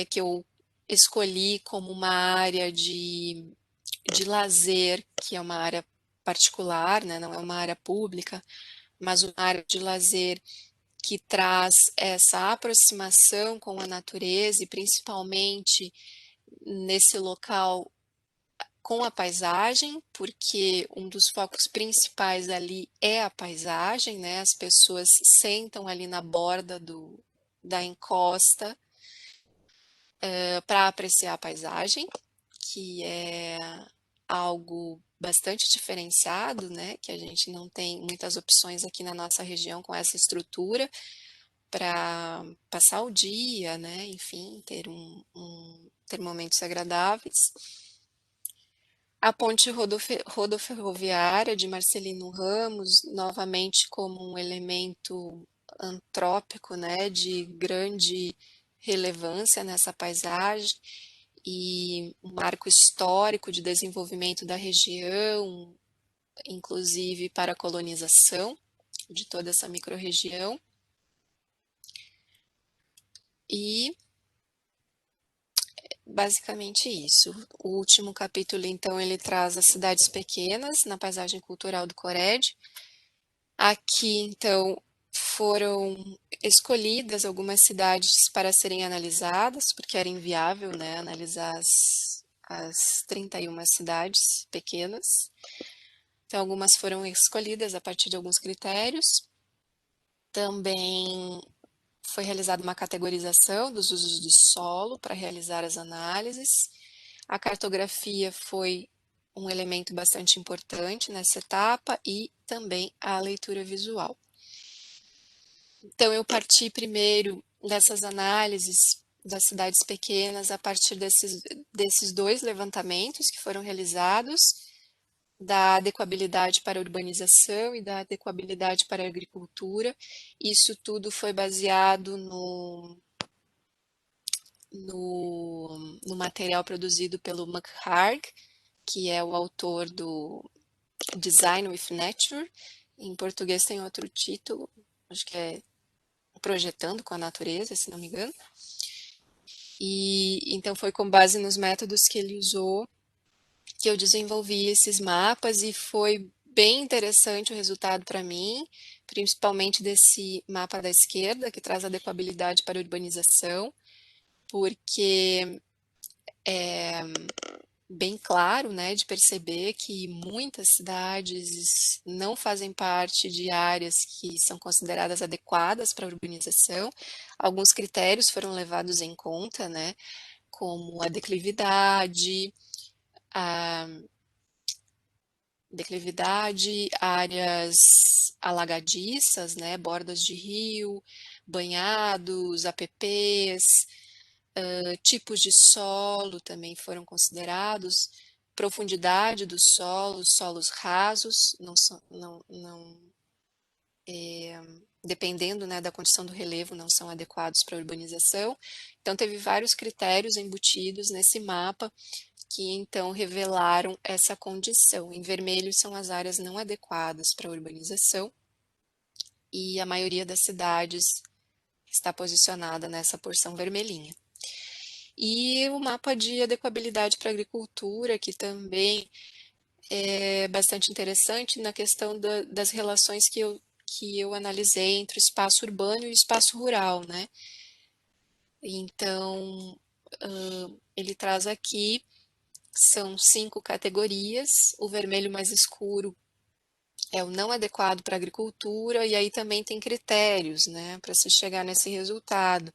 que eu escolhi como uma área de lazer, que é uma área particular, né, não é uma área pública, mas uma área de lazer que traz essa aproximação com a natureza e principalmente nesse local com a paisagem, porque um dos focos principais ali é a paisagem, né? As pessoas sentam ali na borda da encosta para apreciar a paisagem, que é algo bastante diferenciado, né? Que a gente não tem muitas opções aqui na nossa região com essa estrutura para passar o dia, né? Enfim, ter momentos agradáveis. A ponte rodoferroviária de Marcelino Ramos, novamente como um elemento antrópico, né, de grande relevância nessa paisagem e um marco histórico de desenvolvimento da região, inclusive para a colonização de toda essa microrregião. E basicamente isso. O último capítulo, então, ele traz as cidades pequenas na paisagem cultural do Cored. Aqui, então, foram escolhidas algumas cidades para serem analisadas, porque era inviável, né, analisar as 31 cidades pequenas. Então, algumas foram escolhidas a partir de alguns critérios. Também foi realizada uma categorização dos usos de solo para realizar as análises. A cartografia foi um elemento bastante importante nessa etapa e também a leitura visual. Então, eu parti primeiro dessas análises das cidades pequenas a partir desses dois levantamentos que foram realizados, da adequabilidade para a urbanização e da adequabilidade para a agricultura. Isso tudo foi baseado no material produzido pelo McHarg, que é o autor do Design with Nature. Em português tem outro título, acho que é Projetando com a Natureza, se não me engano. E então foi com base nos métodos que ele usou que eu desenvolvi esses mapas e foi bem interessante o resultado para mim, principalmente desse mapa da esquerda, que traz adequabilidade para a urbanização, porque é bem claro, né, de perceber que muitas cidades não fazem parte de áreas que são consideradas adequadas para a urbanização. Alguns critérios foram levados em conta, né, como a declividade, áreas alagadiças, né, bordas de rio, banhados, APPs, tipos de solo também foram considerados, profundidade dos solos, solos rasos, dependendo, né, da condição do relevo, não são adequados para a urbanização. Então, teve vários critérios embutidos nesse mapa que então revelaram essa condição. Em vermelho são as áreas não adequadas para a urbanização e a maioria das cidades está posicionada nessa porção vermelhinha. E o mapa de adequabilidade para agricultura, que também é bastante interessante na questão das relações que eu analisei entre o espaço urbano e o espaço rural, né? Então, ele traz aqui, são 5 categorias, o vermelho mais escuro é o não adequado para agricultura, e aí também tem critérios, né, para se chegar nesse resultado,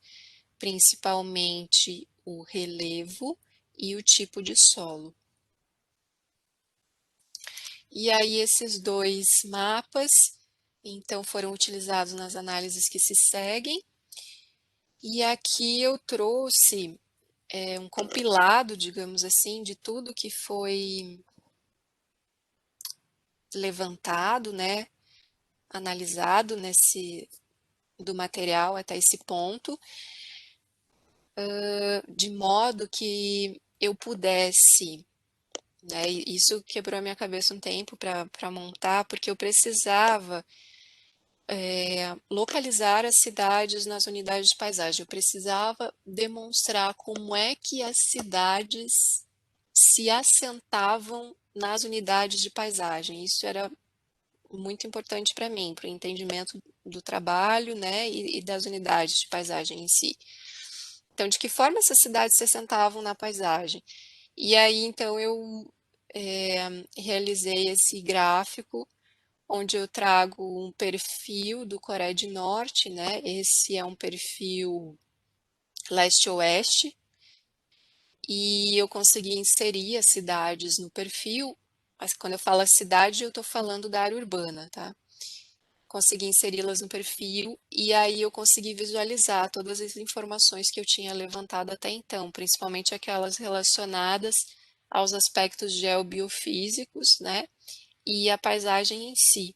principalmente o relevo e o tipo de solo. E aí esses dois mapas, então, foram utilizados nas análises que se seguem, e aqui eu trouxe um compilado, digamos assim, de tudo que foi levantado, né, analisado do material até esse ponto, de modo que eu pudesse, né, e isso quebrou a minha cabeça um tempo para montar, porque eu precisava localizar as cidades nas unidades de paisagem. Eu precisava demonstrar como é que as cidades se assentavam nas unidades de paisagem. Isso era muito importante para mim, para o entendimento do trabalho, né, e das unidades de paisagem em si. Então, de que forma essas cidades se assentavam na paisagem? E aí, então, eu realizei esse gráfico, onde eu trago um perfil do Coreia do Norte, né? Esse é um perfil leste-oeste, e eu consegui inserir as cidades no perfil, mas quando eu falo cidade, eu estou falando da área urbana, tá? Consegui inseri-las no perfil e aí eu consegui visualizar todas as informações que eu tinha levantado até então, principalmente aquelas relacionadas aos aspectos geobiofísicos, né? E a paisagem em si.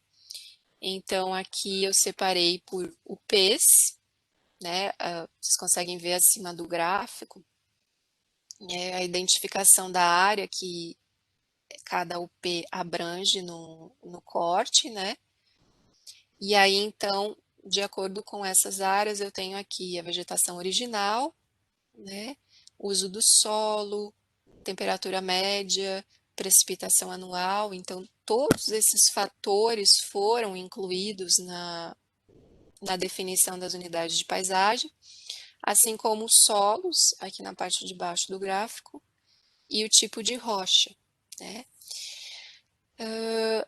Então, aqui eu separei por UPs, né? Vocês conseguem ver acima do gráfico, a identificação da área que cada UP abrange no corte, né? E aí, então, de acordo com essas áreas, eu tenho aqui a vegetação original, né? Uso do solo, temperatura média, precipitação anual. Então, todos esses fatores foram incluídos na definição das unidades de paisagem, assim como os solos, aqui na parte de baixo do gráfico, e o tipo de rocha, né?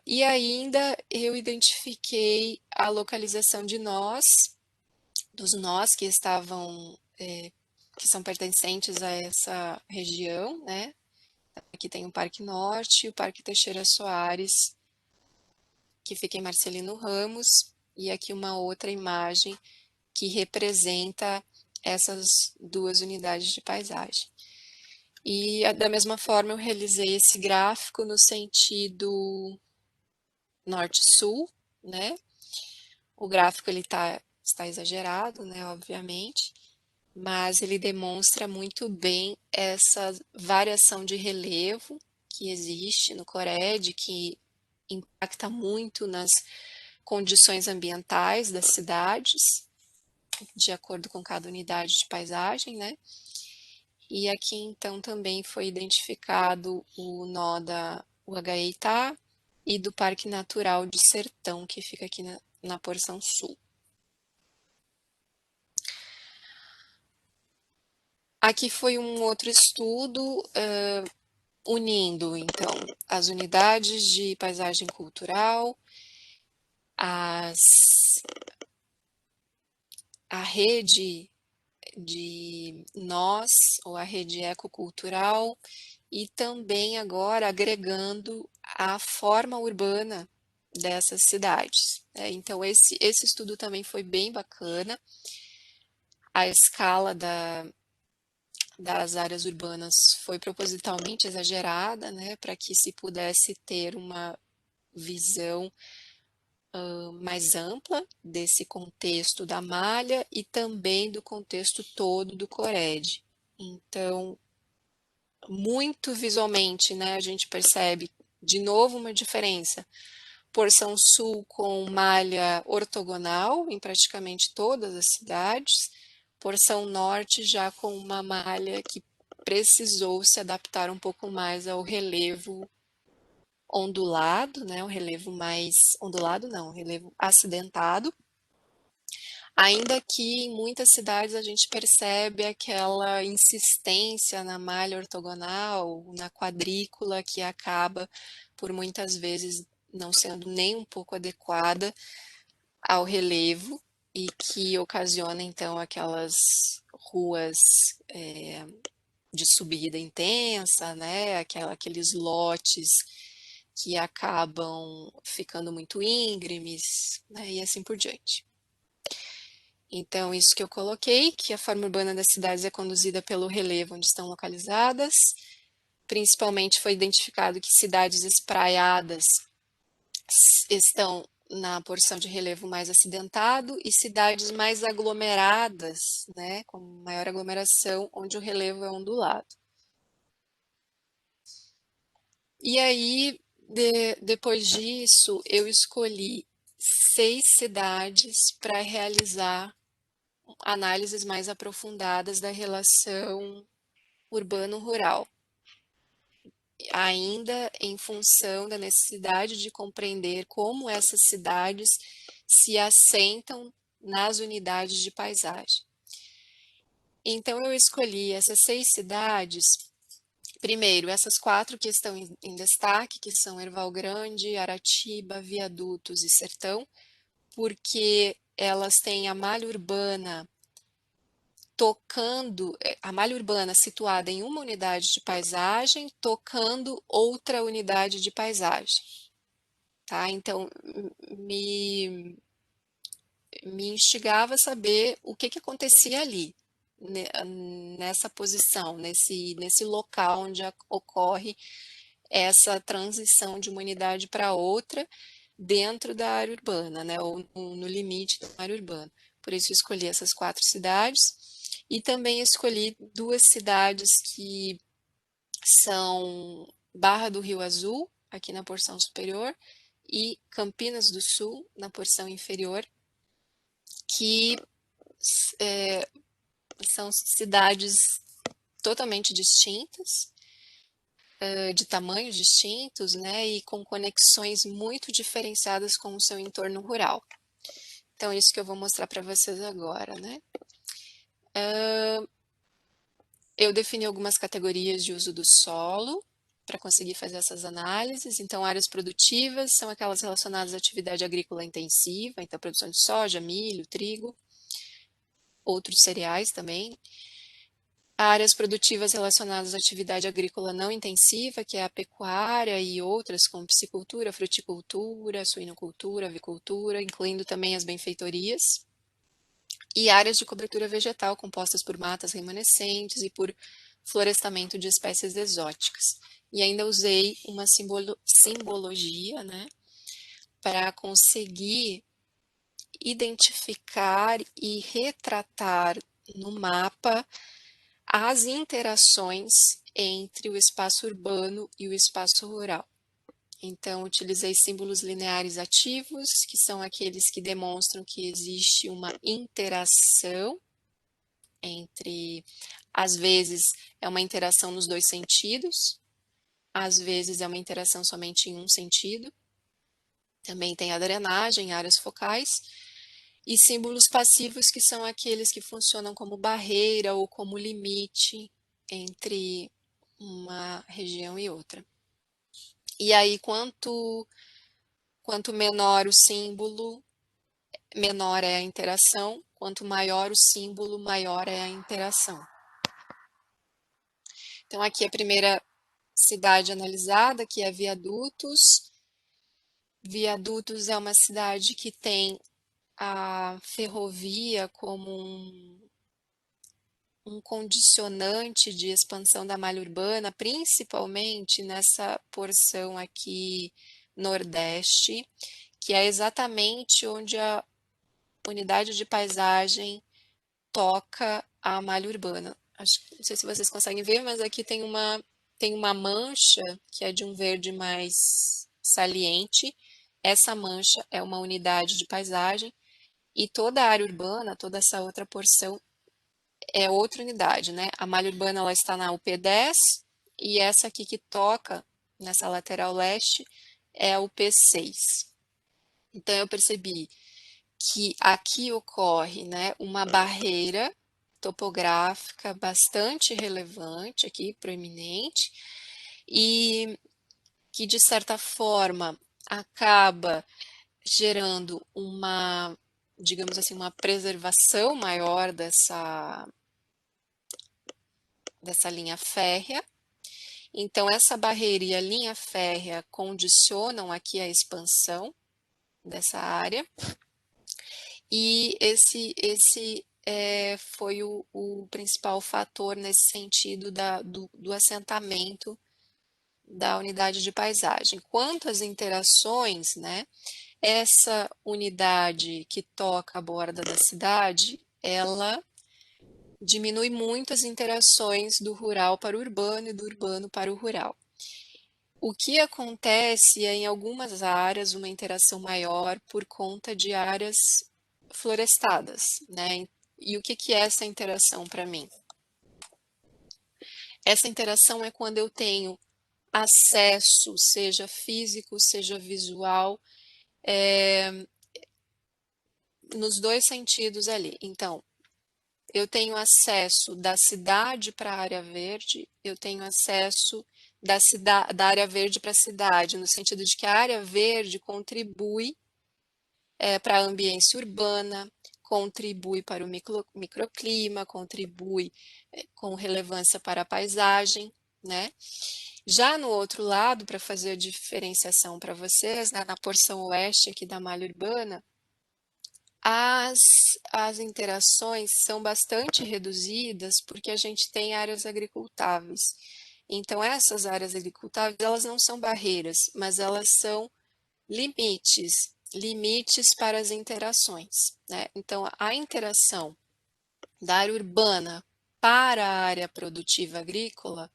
E ainda eu identifiquei a localização de nós, dos nós que estavam, que são pertencentes a essa região, né? Aqui tem o Parque Norte e o Parque Teixeira Soares, que fica em Marcelino Ramos, e aqui uma outra imagem que representa essas duas unidades de paisagem. E da mesma forma eu realizei esse gráfico no sentido norte-sul, né? O gráfico está exagerado, né, obviamente, mas ele demonstra muito bem essa variação de relevo que existe no CORED, que impacta muito nas condições ambientais das cidades, de acordo com cada unidade de paisagem, né? E aqui então também foi identificado o nó da Uagaitá e do Parque Natural de Sertão, que fica aqui na porção sul. Aqui foi um outro estudo unindo, então, as unidades de paisagem cultural, a rede de nós, ou a rede ecocultural, e também agora agregando a forma urbana dessas cidades. Então, esse estudo também foi bem bacana. A escala das áreas urbanas foi propositalmente exagerada, né, para que se pudesse ter uma visão mais ampla desse contexto da malha e também do contexto todo do CORED. Então, muito visualmente, né, a gente percebe de novo uma diferença. Porção sul com malha ortogonal em praticamente todas as cidades, porção norte já com uma malha que precisou se adaptar um pouco mais ao relevo ondulado, né? O relevo mais ondulado não, o relevo acidentado. Ainda que em muitas cidades a gente percebe aquela insistência na malha ortogonal, na quadrícula, que acaba por muitas vezes não sendo nem um pouco adequada ao relevo e que ocasiona então aquelas ruas de subida intensa, né? Aqueles lotes que acabam ficando muito íngremes, né? E assim por diante. Então, isso que eu coloquei, que a forma urbana das cidades é conduzida pelo relevo onde estão localizadas. Principalmente foi identificado que cidades espraiadas estão na porção de relevo mais acidentado e cidades mais aglomeradas, né, com maior aglomeração, onde o relevo é ondulado. E aí, depois disso, eu escolhi 6 cidades para realizar análises mais aprofundadas da relação urbano-rural, ainda em função da necessidade de compreender como essas cidades se assentam nas unidades de paisagem. Então, eu escolhi essas 6 cidades. Primeiro, essas 4 que estão em destaque, que são Erval Grande, Aratiba, Viadutos e Sertão, porque elas têm a malha urbana tocando, a malha urbana situada em uma unidade de paisagem, tocando outra unidade de paisagem. Tá? Então, me instigava a saber o que acontecia ali, nessa posição, nesse local onde ocorre essa transição de uma unidade para outra dentro da área urbana, né, ou no limite da área urbana. Por isso escolhi essas 4 cidades e também escolhi 2 cidades que são Barra do Rio Azul, aqui na porção superior, e Campinas do Sul, na porção inferior, que são cidades totalmente distintas, de tamanhos distintos, né, e com conexões muito diferenciadas com o seu entorno rural. Então, isso que eu vou mostrar para vocês agora, né. Eu defini algumas categorias de uso do solo para conseguir fazer essas análises. Então, áreas produtivas são aquelas relacionadas à atividade agrícola intensiva, então produção de soja, milho, trigo, outros cereais também. Áreas produtivas relacionadas à atividade agrícola não intensiva, que é a pecuária e outras como piscicultura, fruticultura, suinocultura, avicultura, incluindo também as benfeitorias. E áreas de cobertura vegetal compostas por matas remanescentes e por florestamento de espécies exóticas. E ainda usei uma simbologia, né, para conseguir identificar e retratar no mapa as interações entre o espaço urbano e o espaço rural. Então, utilizei símbolos lineares ativos, que são aqueles que demonstram que existe uma interação entre, às vezes, é uma interação nos 2 sentidos, às vezes é uma interação somente em um sentido. Também tem a drenagem, áreas focais, e símbolos passivos, que são aqueles que funcionam como barreira ou como limite entre uma região e outra. E aí, quanto menor o símbolo, menor é a interação, quanto maior o símbolo, maior é a interação. Então, aqui a primeira cidade analisada, que é Viadutos. Viadutos é uma cidade que tem a ferrovia como um condicionante de expansão da malha urbana, principalmente nessa porção aqui nordeste, que é exatamente onde a unidade de paisagem toca a malha urbana. Não sei se vocês conseguem ver, mas aqui tem uma mancha que é de um verde mais saliente. Essa mancha é uma unidade de paisagem e toda a área urbana, toda essa outra porção é outra unidade, né? A malha urbana ela está na UP10 e essa aqui que toca nessa lateral leste é a UP6. Então eu percebi que aqui ocorre, né, uma barreira topográfica bastante relevante aqui, proeminente, e que de certa forma acaba gerando uma, digamos assim, uma preservação maior dessa linha férrea. Então, essa barreira e a linha férrea condicionam aqui a expansão dessa área. E esse foi o principal fator nesse sentido do assentamento da unidade de paisagem. Quanto às interações, né, essa unidade que toca a borda da cidade, ela diminui muito as interações do rural para o urbano e do urbano para o rural. O que acontece é, em algumas áreas, uma interação maior por conta de áreas florestadas, né? E o que é essa interação para mim? Essa interação é quando eu tenho acesso, seja físico, seja visual, nos dois sentidos ali. Então, eu tenho acesso da cidade para a área verde, eu tenho acesso da área verde para a cidade, no sentido de que a área verde contribui para a ambiência urbana, contribui para o microclima, contribui com relevância para a paisagem, né? Já no outro lado, para fazer a diferenciação para vocês, né, na porção oeste aqui da malha urbana, as interações são bastante reduzidas porque a gente tem áreas agricultáveis. Então, essas áreas agricultáveis, elas não são barreiras, mas elas são limites para as interações, né? Então, a interação da área urbana para a área produtiva agrícola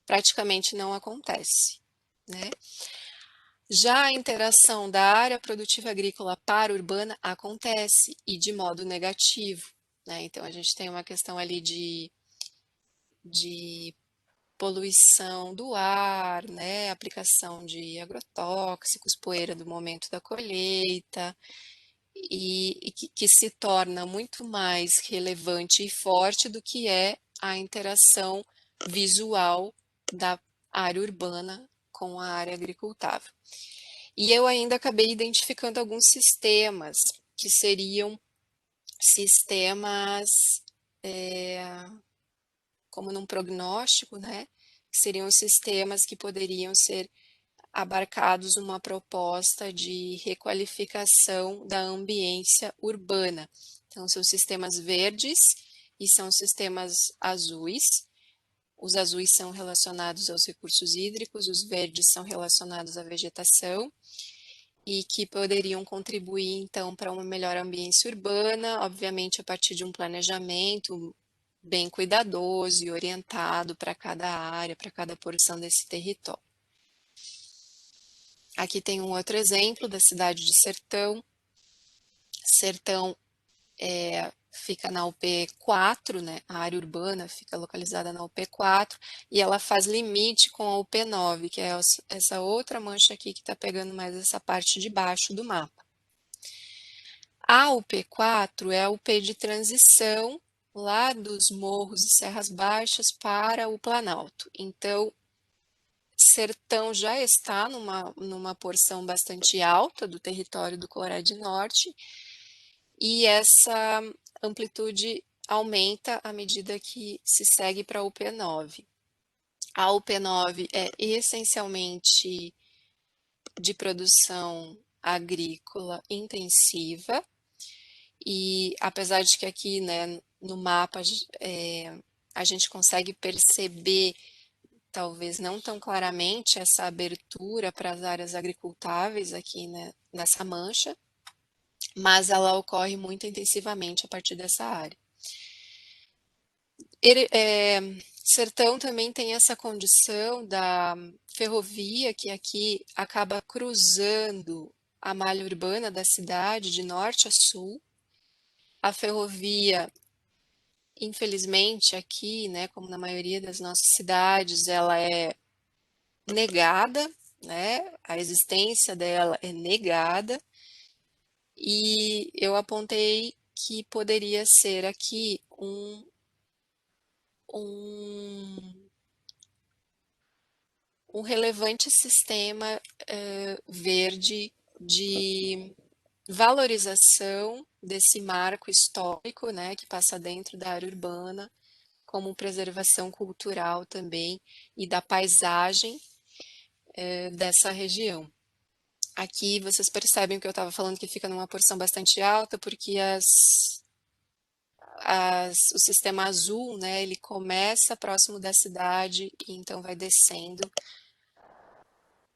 praticamente não acontece, né? Já a interação da área produtiva agrícola para a urbana acontece e de modo negativo, né? Então, a gente tem uma questão ali de poluição do ar, né? Aplicação de agrotóxicos, poeira do momento da colheita, e que se torna muito mais relevante e forte do que é a interação visual da área urbana com a área agricultável. E eu ainda acabei identificando alguns sistemas que seriam sistemas como num prognóstico, né? Que seriam sistemas que poderiam ser abarcados numa proposta de requalificação da ambiência urbana. Então, são sistemas verdes e são sistemas azuis. Os azuis são relacionados aos recursos hídricos, os verdes são relacionados à vegetação e que poderiam contribuir, então, para uma melhor ambiência urbana, obviamente a partir de um planejamento bem cuidadoso e orientado para cada área, para cada porção desse território. Aqui tem um outro exemplo da cidade de Sertão. Sertão fica na UP4, né? A área urbana fica localizada na UP4 e ela faz limite com a UP9, que é essa outra mancha aqui que está pegando mais essa parte de baixo do mapa. A UP4 é a UP de transição lá dos morros e serras baixas para o Planalto. Então, Sertão já está numa porção bastante alta do território do Colorado Norte e essa amplitude aumenta à medida que se segue para a UP9. A UP9 é essencialmente de produção agrícola intensiva e apesar de que aqui, né, no mapa a gente consegue perceber talvez não tão claramente essa abertura para as áreas agricultáveis aqui, né, nessa mancha, mas ela ocorre muito intensivamente a partir dessa área. Sertão também tem essa condição da ferrovia que aqui acaba cruzando a malha urbana da cidade de norte a sul. A ferrovia infelizmente, aqui, né, como na maioria das nossas cidades, ela é negada, né? A existência dela é negada, e eu apontei que poderia ser aqui um, um relevante sistema verde de valorização desse marco histórico, né, que passa dentro da área urbana, como preservação cultural também e da paisagem dessa região. Aqui vocês percebem que eu estava falando que fica numa porção bastante alta, porque o sistema azul, né, ele começa próximo da cidade e então vai descendo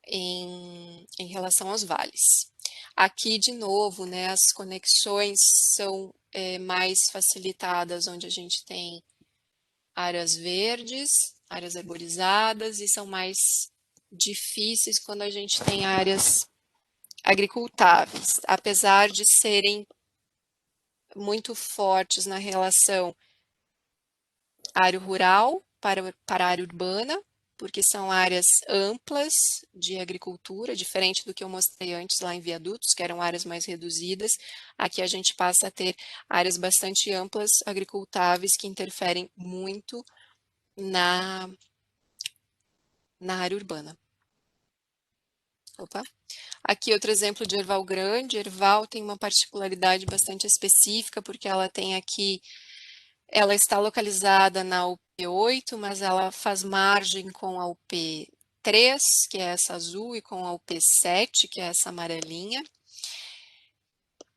em relação aos vales. Aqui, de novo, né, as conexões são mais facilitadas, onde a gente tem áreas verdes, áreas arborizadas, e são mais difíceis quando a gente tem áreas agricultáveis, apesar de serem muito fortes na relação área rural para a área urbana, porque são áreas amplas de agricultura, diferente do que eu mostrei antes lá em Viadutos, que eram áreas mais reduzidas. Aqui a gente passa a ter áreas bastante amplas agricultáveis que interferem muito na, na área urbana. Opa. Aqui outro exemplo de Erval Grande. Erval tem uma particularidade bastante específica, porque ela tem aqui, ela está localizada na UP8, mas ela faz margem com a UP3, que é essa azul, e com a UP7, que é essa amarelinha.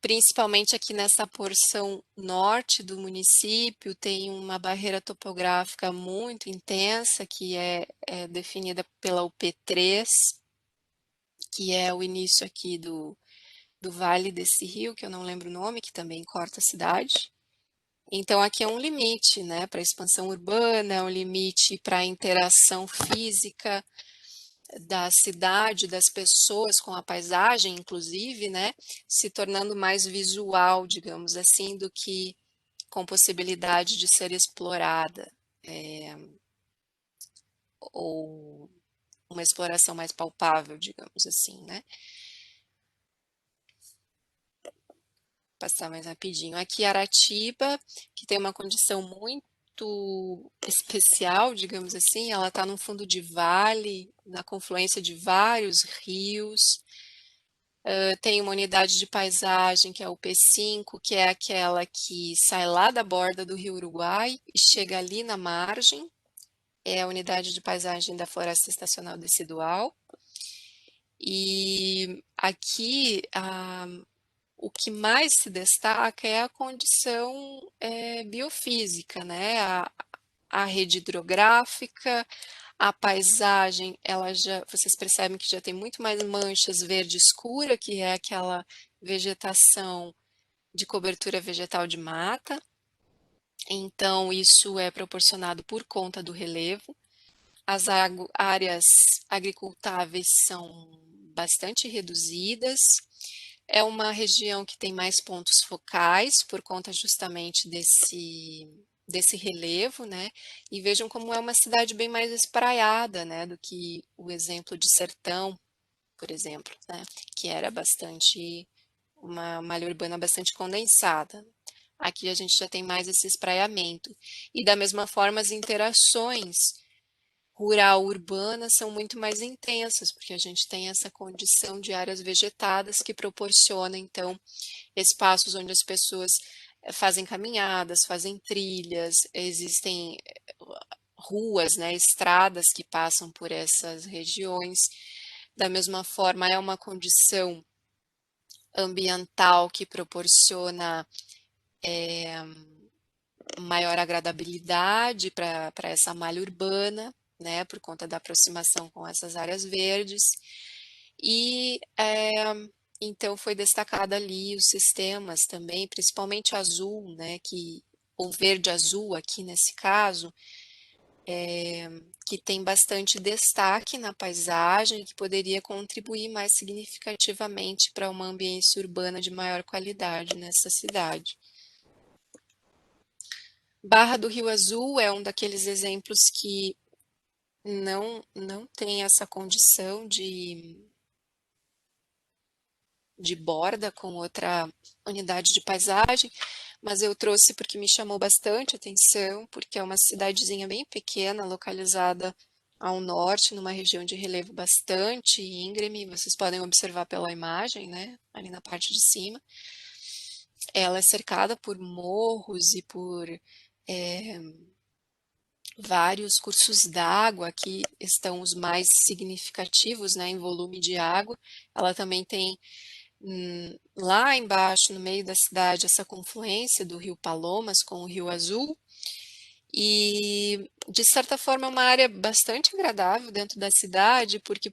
Principalmente aqui nessa porção norte do município, tem uma barreira topográfica muito intensa, que é definida pela UP3, que é o início aqui do vale desse rio, que eu não lembro o nome, que também corta a cidade. Então, aqui é um limite, né, para a expansão urbana, é um limite para a interação física da cidade, das pessoas com a paisagem, inclusive, né, se tornando mais visual, digamos assim, do que com possibilidade de ser explorada, ou uma exploração mais palpável, digamos assim, né. Passar mais rapidinho. Aqui Aratiba, que tem uma condição muito especial, digamos assim, ela está num fundo de vale, na confluência de vários rios. Tem uma unidade de paisagem, que é o P5, que é aquela que sai lá da borda do Rio Uruguai e chega ali na margem. É a unidade de paisagem da Floresta Estacional Decidual. E aqui o que mais se destaca é a condição biofísica, né? A rede hidrográfica, a paisagem, vocês percebem que já tem muito mais manchas verde escura, que é aquela vegetação de cobertura vegetal de mata. Então, isso é proporcionado por conta do relevo. As áreas agricultáveis são bastante reduzidas. É uma região que tem mais pontos focais por conta justamente desse relevo, né? E vejam como é uma cidade bem mais espraiada, né, do que o exemplo de Sertão, por exemplo, né, que era bastante uma malha urbana bastante condensada. Aqui a gente já tem mais esse espraiamento. E da mesma forma as interações rural-urbana são muito mais intensas, porque a gente tem essa condição de áreas vegetadas que proporciona, então, espaços onde as pessoas fazem caminhadas, fazem trilhas, existem ruas, né, estradas que passam por essas regiões. Da mesma forma, é uma condição ambiental que proporciona maior agradabilidade para essa malha urbana, né, por conta da aproximação com essas áreas verdes. E então foi destacado ali os sistemas também, principalmente azul, né, ou verde azul aqui nesse caso, que tem bastante destaque na paisagem, que poderia contribuir mais significativamente para uma ambiência urbana de maior qualidade nessa cidade. Barra do Rio Azul é um daqueles exemplos que não tem essa condição de borda com outra unidade de paisagem, mas eu trouxe porque me chamou bastante atenção, porque é uma cidadezinha bem pequena, localizada ao norte, numa região de relevo bastante íngreme, vocês podem observar pela imagem, né, ali na parte de cima. Ela é cercada por morros e por vários cursos d'água, que estão os mais significativos, né, em volume de água. Ela também tem lá embaixo, no meio da cidade, essa confluência do Rio Palomas com o Rio Azul. E, de certa forma, é uma área bastante agradável dentro da cidade, porque,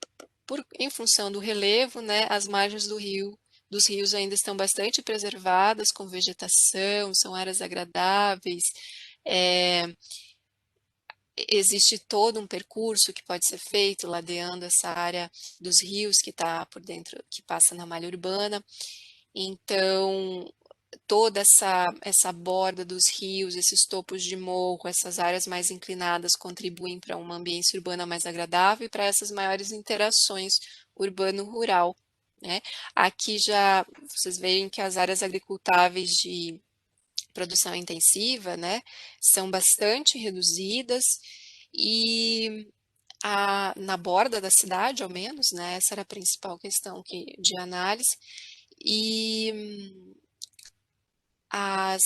em função do relevo, né, as margens dos rios ainda estão bastante preservadas, com vegetação, são áreas agradáveis. É, existe todo um percurso que pode ser feito ladeando essa área dos rios que está por dentro, que passa na malha urbana. Então, toda essa borda dos rios, esses topos de morro, essas áreas mais inclinadas contribuem para uma ambiência urbana mais agradável e para essas maiores interações urbano-rural, né? Aqui já vocês veem que as áreas agricultáveis de produção intensiva, né, são bastante reduzidas e na borda da cidade, ao menos, né, essa era a principal questão de análise, e a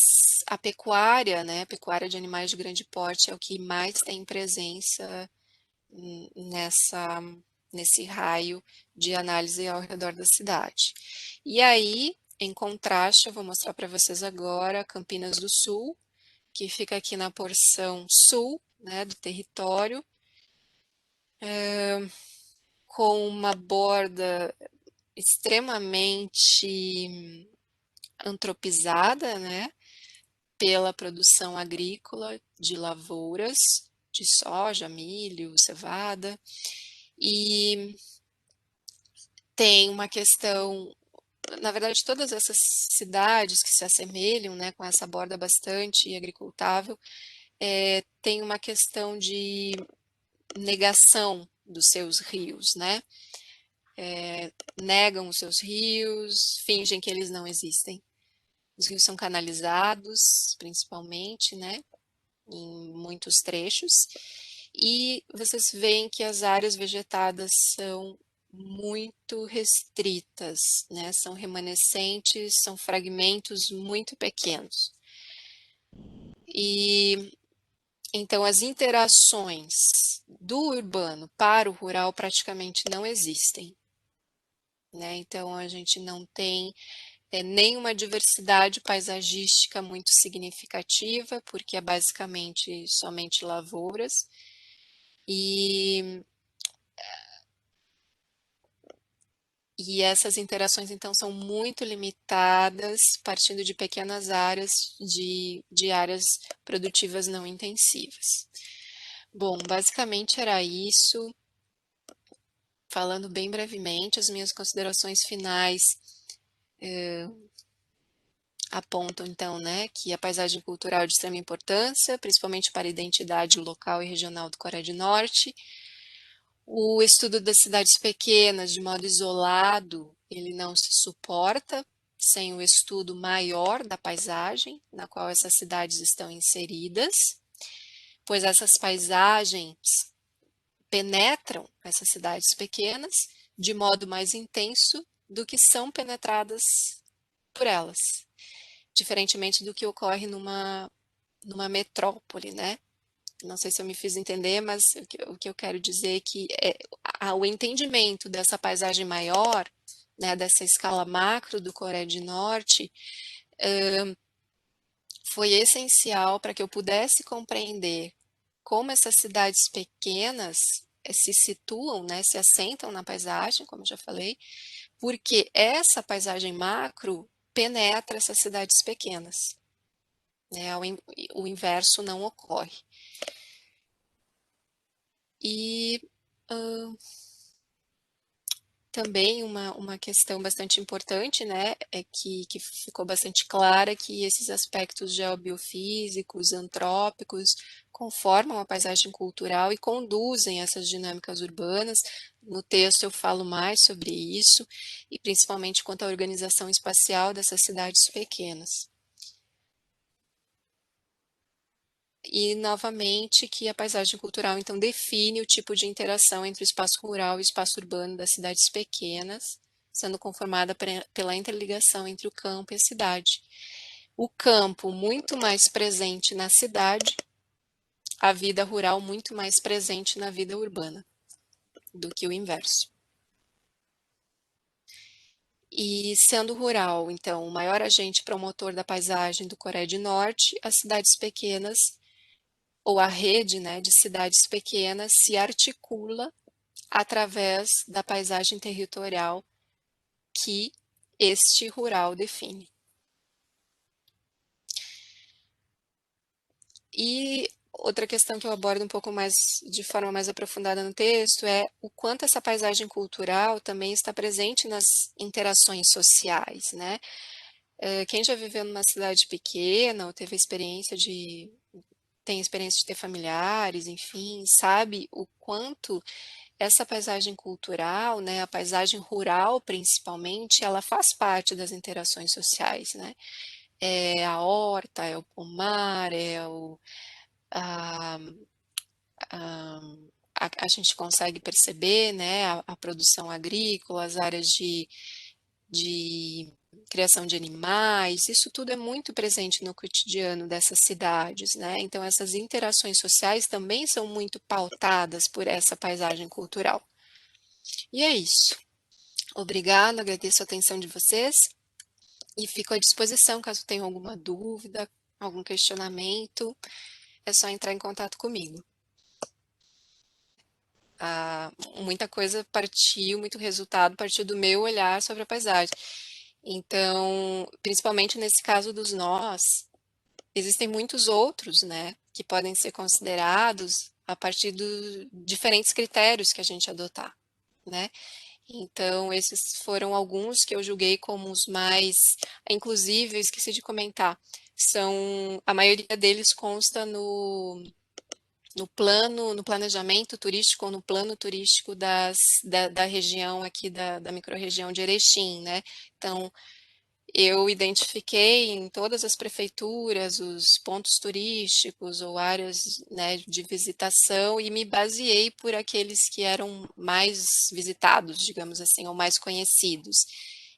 pecuária, né, a pecuária de animais de grande porte é o que mais tem presença nessa, nesse raio de análise ao redor da cidade. E aí, em contraste, eu vou mostrar para vocês agora Campinas do Sul, que fica aqui na porção sul, né, do território, com uma borda extremamente antropizada, né, pela produção agrícola de lavouras, de soja, milho, cevada, e tem uma questão, na verdade, todas essas cidades que se assemelham, né, com essa borda bastante agricultável, tem uma questão de negação dos seus rios, né? Negam os seus rios, fingem que eles não existem. Os rios são canalizados, principalmente, né? Em muitos trechos, e vocês veem que as áreas vegetadas são muito restritas, né? São remanescentes, são fragmentos muito pequenos. E então as interações do urbano para o rural praticamente não existem, né? Então a gente não tem nenhuma diversidade paisagística muito significativa, porque é basicamente somente lavouras. E, e essas interações, então, são muito limitadas, partindo de pequenas áreas, de áreas produtivas não intensivas. Bom, basicamente era isso. Falando bem brevemente, as minhas considerações finais apontam, então, né, que a paisagem cultural é de extrema importância, principalmente para a identidade local e regional do Coreia do Norte. O estudo das cidades pequenas, de modo isolado, ele não se suporta sem o estudo maior da paisagem na qual essas cidades estão inseridas, pois essas paisagens penetram essas cidades pequenas de modo mais intenso do que são penetradas por elas, diferentemente do que ocorre numa metrópole, né? Não sei se eu me fiz entender, mas o que eu quero dizer é que o entendimento dessa paisagem maior, né, dessa escala macro do Coreia do Norte, foi essencial para que eu pudesse compreender como essas cidades pequenas se situam, né, se assentam na paisagem, como eu já falei, porque essa paisagem macro penetra essas cidades pequenas, né, o inverso não ocorre. E também uma questão bastante importante, né, é que ficou bastante clara que esses aspectos geobiofísicos, antrópicos, conformam a paisagem cultural e conduzem essas dinâmicas urbanas. No texto eu falo mais sobre isso, e principalmente quanto à organização espacial dessas cidades pequenas. E, novamente, que a paisagem cultural, então, define o tipo de interação entre o espaço rural e o espaço urbano das cidades pequenas, sendo conformada pela interligação entre o campo e a cidade. O campo muito mais presente na cidade, a vida rural muito mais presente na vida urbana, do que o inverso. E sendo rural, então, o maior agente promotor da paisagem do Coreia do Norte, as cidades pequenas ou a rede, né, de cidades pequenas se articula através da paisagem territorial que este rural define. E outra questão que eu abordo um pouco mais de forma mais aprofundada no texto é o quanto essa paisagem cultural também está presente nas interações sociais, né? Quem já viveu numa cidade pequena ou teve a experiência de tem experiência de ter familiares, enfim, sabe o quanto essa paisagem cultural, né, a paisagem rural principalmente, ela faz parte das interações sociais, né? É a horta, é o pomar, a, a, a gente consegue perceber, né, a produção agrícola, as áreas de criação de animais, isso tudo é muito presente no cotidiano dessas cidades, né? Então essas interações sociais também são muito pautadas por essa paisagem cultural. E é isso. Obrigada, agradeço a atenção de vocês e fico à disposição caso tenham alguma dúvida, algum questionamento, é só entrar em contato comigo. Muita coisa partiu, muito resultado partiu do meu olhar sobre a paisagem. Então, principalmente nesse caso dos nós, existem muitos outros, né, que podem ser considerados a partir dos diferentes critérios que a gente adotar, né? Então, esses foram alguns que eu julguei como os mais, inclusive, eu esqueci de comentar, a maioria deles consta no plano, no planejamento turístico ou no plano turístico da região aqui da microrregião de Erechim, né? Então, eu identifiquei em todas as prefeituras os pontos turísticos ou áreas, né, de visitação e me baseei por aqueles que eram mais visitados, digamos assim, ou mais conhecidos.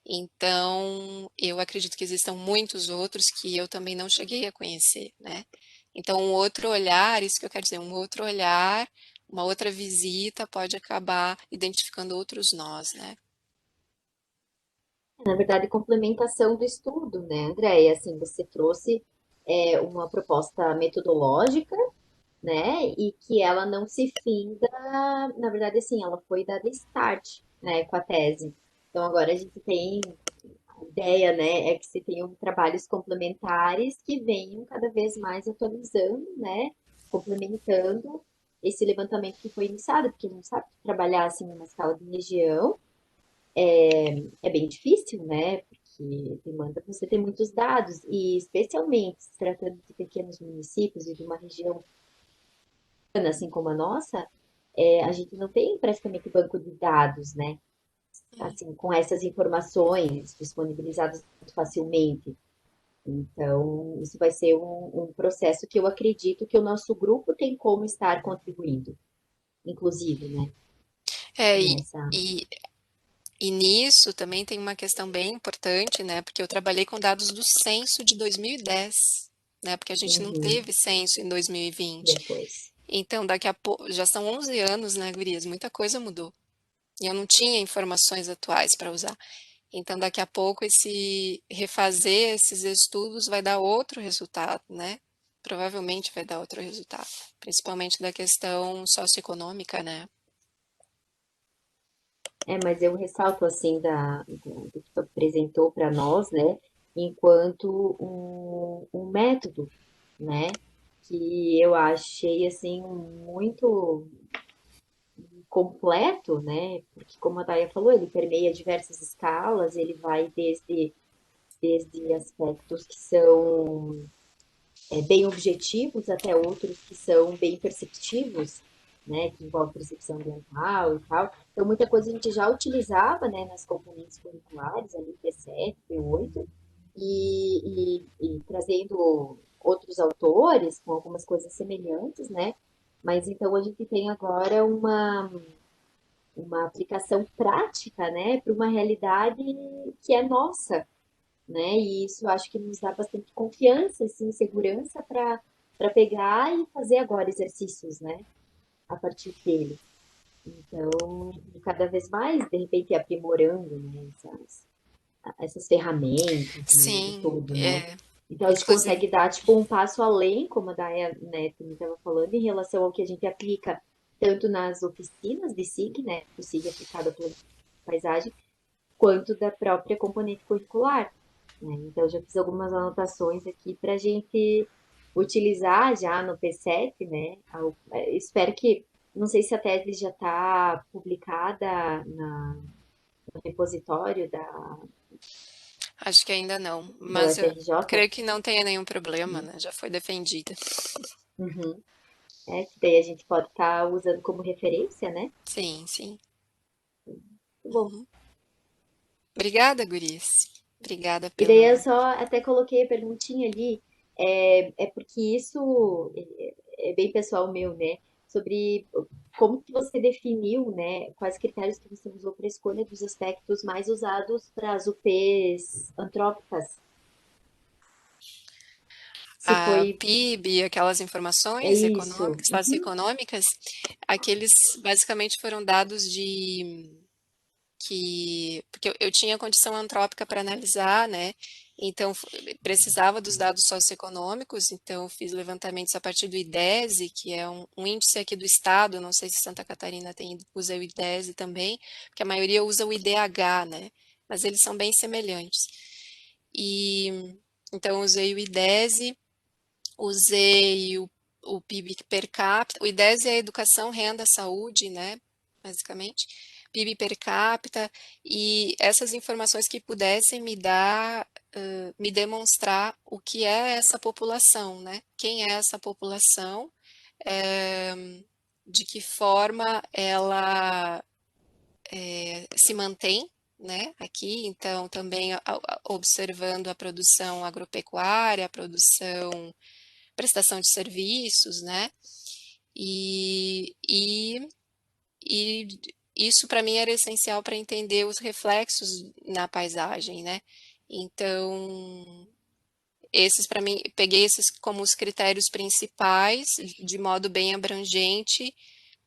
Então, eu acredito que existam muitos outros que eu também não cheguei a conhecer, né? Então, um outro olhar, isso que eu quero dizer, um outro olhar, uma outra visita pode acabar identificando outros nós, né? Na verdade, complementação do estudo, né, Andréia? Assim, você trouxe uma proposta metodológica, né, e que ela não se finda, na verdade, assim, ela foi dada start, né, com a tese. Então, agora a gente tem a ideia, né, é que se tenham trabalhos complementares que venham cada vez mais atualizando, né, complementando esse levantamento que foi iniciado, porque não sabe trabalhar assim numa escala de região, é bem difícil, né? Porque demanda você ter muitos dados, e especialmente se tratando de pequenos municípios e de uma região assim como a nossa, a gente não tem praticamente banco de dados, né? Assim, com essas informações disponibilizadas facilmente. Então, isso vai ser um processo que eu acredito que o nosso grupo tem como estar contribuindo, inclusive, né? É, Nessa. e, e nisso também tem uma questão bem importante, né? Porque eu trabalhei com dados do censo de 2010, né? Porque a gente não Uhum, teve censo em 2020. depois. Então, daqui a pouco, já são 11 anos, né, gurias? Muita coisa mudou. E eu não tinha informações atuais para usar. Então, daqui a pouco, esse refazer esses estudos vai dar outro resultado, né? Provavelmente vai dar outro resultado, principalmente da questão socioeconômica, né? Mas eu ressalto assim do que tu apresentou para nós, né, enquanto um método, né, que eu achei assim muito completo, né? Porque, como a Daya falou, ele permeia diversas escalas, ele vai desde aspectos que são bem objetivos até outros que são bem perceptivos, né, que envolve percepção ambiental e tal. Então, muita coisa a gente já utilizava, né, nas componentes curriculares, ali P7, P8, e trazendo outros autores com algumas coisas semelhantes, né, mas então a gente tem agora uma aplicação prática, né, para uma realidade que é nossa, né? E isso eu acho que nos dá bastante confiança, assim, segurança para pegar e fazer agora exercícios, né? A partir dele. Então, cada vez mais, de repente, aprimorando, né? Essas ferramentas e Sim, tudo, né? Então, a gente inclusive, consegue dar, tipo, um passo além, como a Daya, né, também estava falando, em relação ao que a gente aplica tanto nas oficinas de SIG, né? O SIG aplicado pela paisagem, quanto da própria componente curricular, né? Então, eu já fiz algumas anotações aqui para a gente utilizar já no P7, né? Espero que, não sei se a tese já está publicada no repositório acho que ainda não, do mas eu FRJ. creio que não tenha nenhum problema, né? Já foi defendida. Uhum. Que daí a gente pode estar usando como referência, né? Sim, sim. Muito bom. Obrigada, Gurias. Obrigada E daí pela. eu só até coloquei a perguntinha ali, é porque isso é bem pessoal meu, né? Sobre como que você definiu, né? Quais critérios que você usou para a escolha dos aspectos mais usados para as UPs antrópicas? Se A foi, PIB, aquelas é informações isso. econômicas, socioeconômicas, aqueles basicamente foram dados de porque eu tinha condição antrópica para analisar, né? Então precisava dos dados socioeconômicos, então eu fiz levantamentos a partir do IDESE, que é um índice aqui do estado, não sei se Santa Catarina usa o IDESE também, porque a maioria usa o IDH, né? Mas eles são bem semelhantes. E então eu usei o IDESE, usei o PIB per capita, o IDESE é educação, renda, saúde, né? Basicamente. PIB per capita e essas informações que pudessem me dar, me demonstrar o que é essa população, né? Quem é essa população, de que forma ela se mantém, né? Aqui, então também observando a produção agropecuária, a produção, prestação de serviços, né? E e isso para mim era essencial para entender os reflexos na paisagem, né? Então, esses para mim, peguei esses como os critérios principais, de modo bem abrangente,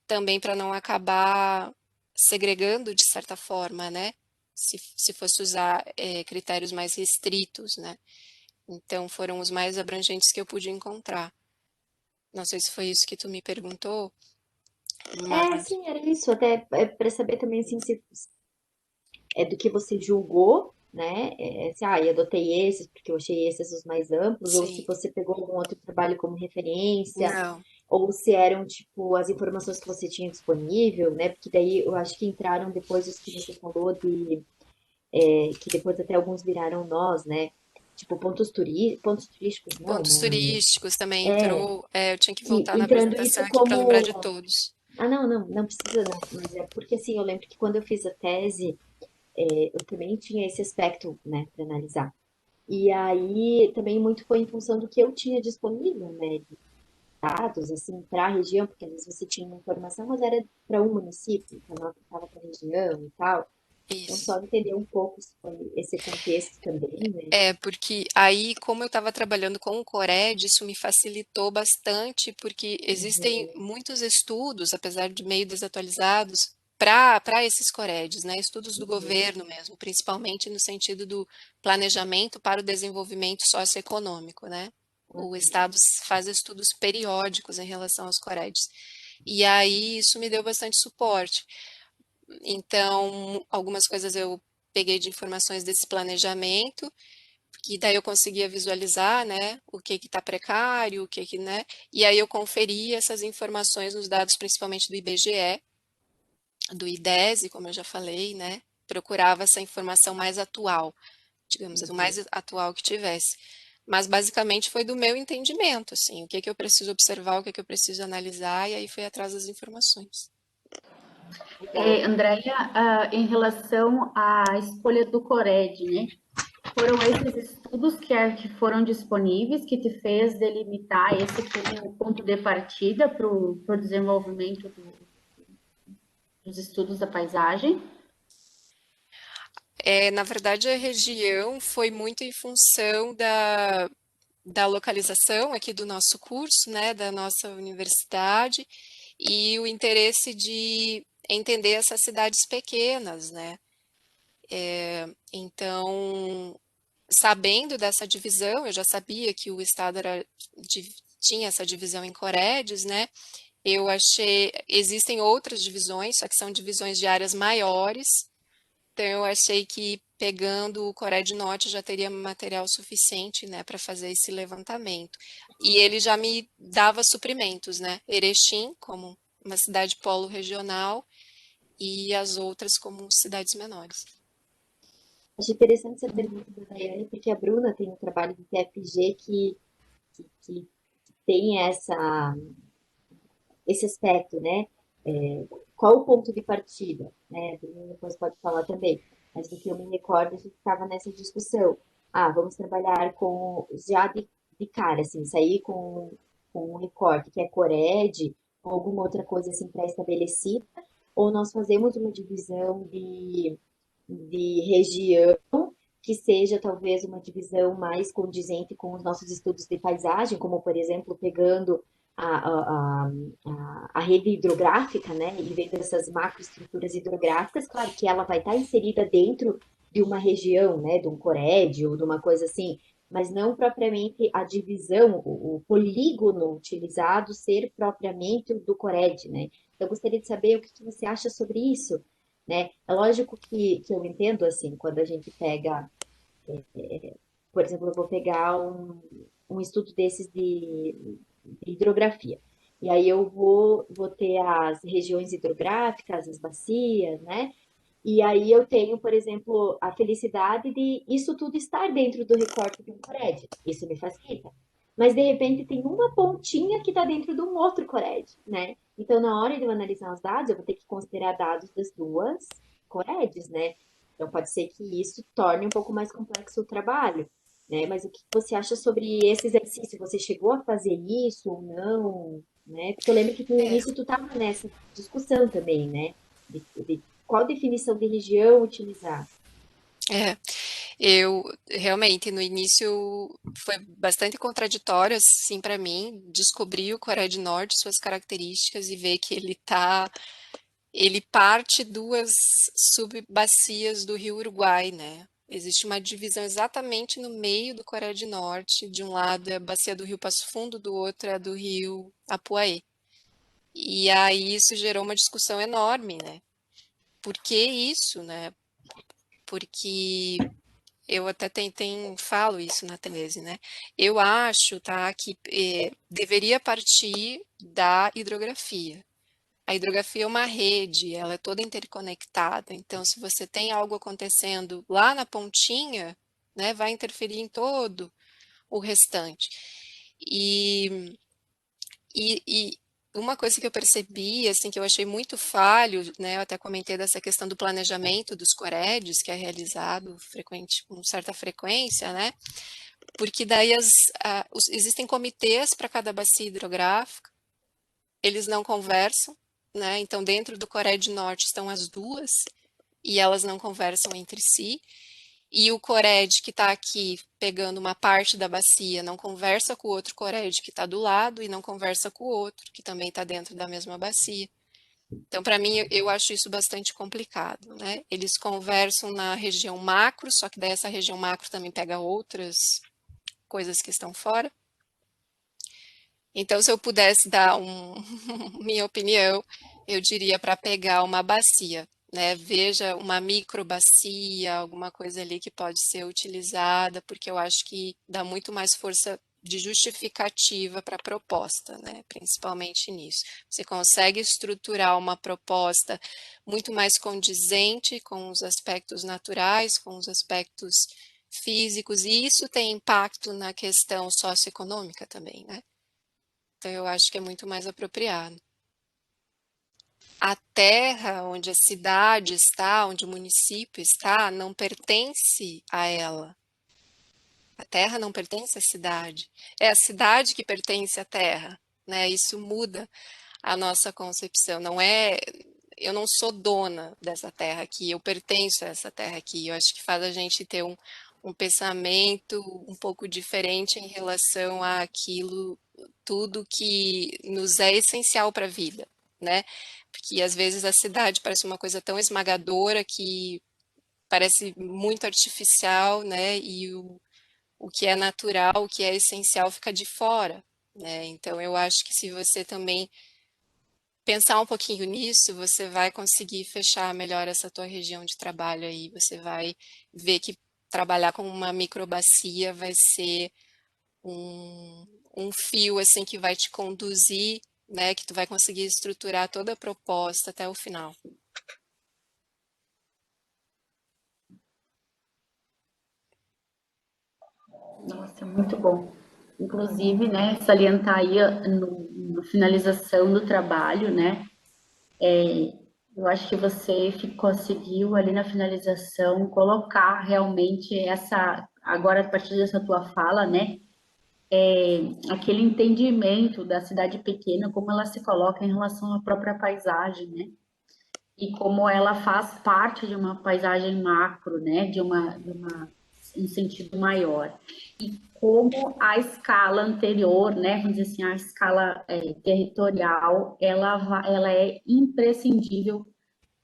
também para não acabar segregando de certa forma, né? Se fosse usar critérios mais restritos, né? Então, foram os mais abrangentes que eu pude encontrar. Não sei se foi isso que tu me perguntou, mas Sim, era isso. Até para saber também assim, se é do que você julgou, né? Se, eu adotei esses porque eu achei esses os mais amplos, ou se sim, você pegou algum outro trabalho como referência, não, ou se eram, tipo, as informações que você tinha disponível, né? Porque daí eu acho que entraram depois os que você falou que depois até alguns viraram nós, né? Tipo, pontos turísticos, não, pontos mas turísticos também entrou, eu tinha que que voltar na entrando apresentação isso aqui para lembrar de como. todos. Ah, não, não, não precisa não. Mas é porque assim, eu lembro que quando eu fiz a tese, eu também tinha esse aspecto, né, para analisar. E aí também muito foi em função do que eu tinha disponível, né, de dados, assim, para a região, porque às vezes você tinha uma informação, mas era para um município, então não aplicava para a região e tal. Então, Isso. só entender um pouco se foi esse contexto também, né? É, porque aí, como eu estava trabalhando com o Cored, isso me facilitou bastante, porque existem Uhum, muitos estudos, apesar de meio desatualizados, para esses Coreds, né? Estudos do uhum, governo mesmo, principalmente no sentido do planejamento para o desenvolvimento socioeconômico, né? O uhum. Estado faz estudos periódicos em relação aos Coreds. E aí isso me deu bastante suporte. Então, algumas coisas eu peguei de informações desse planejamento, que daí eu conseguia visualizar, né, o que está precário, né, e aí eu conferia essas informações nos dados, principalmente do IBGE, do IDESE, como eu já falei, né? Procurava essa informação mais atual, digamos, o Uhum. mais atual que tivesse. Mas basicamente foi do meu entendimento, assim, o que que eu preciso observar, o que que eu preciso analisar, e aí fui atrás das informações. Legal. Andréia, em relação à escolha do CORED, né? Foram esses estudos que foram disponíveis que te fez delimitar esse como ponto de partida para o desenvolvimento dos estudos da paisagem? Na verdade, a região foi muito em função da localização aqui do nosso curso, né, da nossa universidade, e o interesse de entender essas cidades pequenas, né? Então, sabendo dessa divisão, eu já sabia que o estado tinha essa divisão em Coredes, né? Eu achei, existem outras divisões, só que são divisões de áreas maiores, então eu achei que pegando o Coreia do Norte já teria material suficiente, né, para fazer esse levantamento. E ele já me dava suprimentos, né? Erechim como uma cidade polo regional e as outras como cidades menores. Achei interessante essa pergunta da Daiane, porque a Bruna tem um trabalho do TFG que tem esse aspecto, né? É, qual o ponto de partida? Né? A Bruna depois pode falar também. Mas do que eu me recordo, a gente estava nessa discussão. Ah, vamos trabalhar com, já de cara, assim, sair com um recorte que é Cored, ou alguma outra coisa assim pré-estabelecida, ou nós fazemos uma divisão de região que seja talvez uma divisão mais condizente com os nossos estudos de paisagem, como por exemplo pegando a rede hidrográfica, né, e vendo essas macroestruturas hidrográficas, claro que ela vai estar inserida dentro de uma região, né, de um corédio ou de uma coisa assim, mas não propriamente a divisão, o polígono utilizado ser propriamente o do cored, né? Então, eu gostaria de saber o que que você acha sobre isso, né? É lógico que eu entendo, assim, quando a gente pega, por exemplo, eu vou pegar um estudo desses de hidrografia. E aí eu vou ter as regiões hidrográficas, as bacias, né? E aí eu tenho, por exemplo, a felicidade de isso tudo estar dentro do recorte de um CORED. Isso me facilita. Mas de repente tem uma pontinha que está dentro de um outro CORED, né? Então, na hora de eu analisar os dados, eu vou ter que considerar dados das duas COREDs, né? Então, pode ser que isso torne um pouco mais complexo o trabalho, né? Mas o que você acha sobre esse exercício? Você chegou a fazer isso ou não, né? Porque eu lembro que no É, início tu estava nessa discussão também, né? De qual definição de região utilizar. é. Eu realmente no início foi bastante contraditório assim para mim descobrir o Coreia do Norte, suas características e ver que ele parte duas subbacias do Rio Uruguai, né? Existe uma divisão exatamente no meio do Coreia do Norte. De um lado é a bacia do Rio Passo Fundo, do outro é a do Rio Apuaí. E aí isso gerou uma discussão enorme, né? Por que isso, né? Porque eu até falo isso na tese, né? Eu acho, tá, que deveria partir da hidrografia. A hidrografia é uma rede, ela é toda interconectada. Então, se você tem algo acontecendo lá na pontinha, né, vai interferir em todo o restante. E, e uma coisa que eu percebi, assim, que eu achei muito falho, né, eu até comentei dessa questão do planejamento dos COREDs, que é realizado com certa frequência, né, porque daí existem comitês para cada bacia hidrográfica, eles não conversam, né, então dentro do Coreia do Norte estão as duas, e elas não conversam entre si, e o CORED que está aqui pegando uma parte da bacia não conversa com o outro CORED que está do lado e não conversa com o outro que também está dentro da mesma bacia. Então, para mim, eu acho isso bastante complicado, né? Eles conversam na região macro, só que daí essa região macro também pega outras coisas que estão fora. Então, se eu pudesse dar minha opinião, eu diria para pegar uma bacia, né? Veja uma microbacia, alguma coisa ali que pode ser utilizada, porque eu acho que dá muito mais força de justificativa para a proposta, né? Principalmente nisso. Você consegue estruturar uma proposta muito mais condizente com os aspectos naturais, com os aspectos físicos, e isso tem impacto na questão socioeconômica também, né? Então, eu acho que é muito mais apropriado. A terra onde a cidade está, onde o município está, não pertence a ela. A terra não pertence à cidade. É a cidade que pertence à terra, né? Isso muda a nossa concepção. Não é, eu não sou dona dessa terra aqui, eu pertenço a essa terra aqui. Eu acho que faz a gente ter um pensamento um pouco diferente em relação àquilo, tudo que nos é essencial para a vida, né? Porque às vezes a cidade parece uma coisa tão esmagadora que parece muito artificial, né? E o que é natural, o que é essencial fica de fora, né? Então eu acho que se você também pensar um pouquinho nisso, você vai conseguir fechar melhor essa tua região de trabalho aí, você vai ver que trabalhar com uma microbacia vai ser um fio assim que vai te conduzir, né, que tu vai conseguir estruturar toda a proposta até o final. Nossa, muito bom. Inclusive, né, salientar aí no finalização do trabalho, né, eu acho que você conseguiu ali na finalização colocar realmente essa, agora a partir dessa tua fala, né, aquele entendimento da cidade pequena, como ela se coloca em relação à própria paisagem, né, e como ela faz parte de uma paisagem macro, né, um sentido maior. E como a escala anterior, né, vamos dizer assim, a escala territorial, ela é imprescindível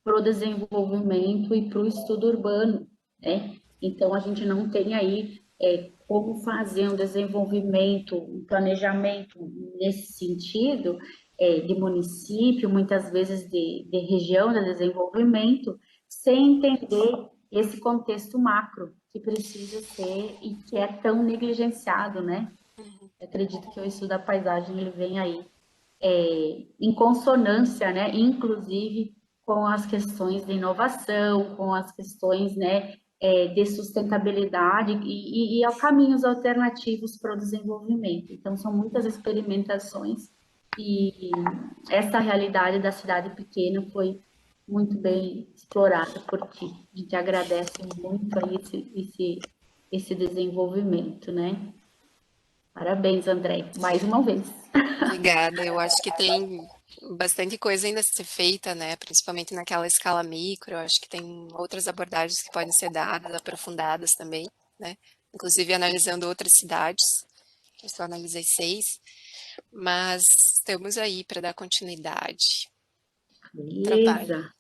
para o desenvolvimento e para o estudo urbano, né? Então a gente não tem aí como fazer um desenvolvimento, um planejamento nesse sentido de município, muitas vezes de região de desenvolvimento, sem entender esse contexto macro que precisa ser e que é tão negligenciado, né? Eu acredito que o estudo da paisagem ele vem aí em consonância, né, inclusive com as questões de inovação, com as questões, né, de sustentabilidade e caminhos alternativos para o desenvolvimento. Então, são muitas experimentações e essa realidade da cidade pequena foi muito bem explorada por ti. A gente agradece muito aí esse desenvolvimento, né? Parabéns, André, mais uma vez. Obrigada. Eu acho que tem bastante coisa ainda a ser feita, né? Principalmente naquela escala micro. Eu acho que tem outras abordagens que podem ser dadas, aprofundadas também, né? Inclusive analisando outras cidades. Eu só analisei 6, mas estamos aí para dar continuidade ao trabalho. Beleza.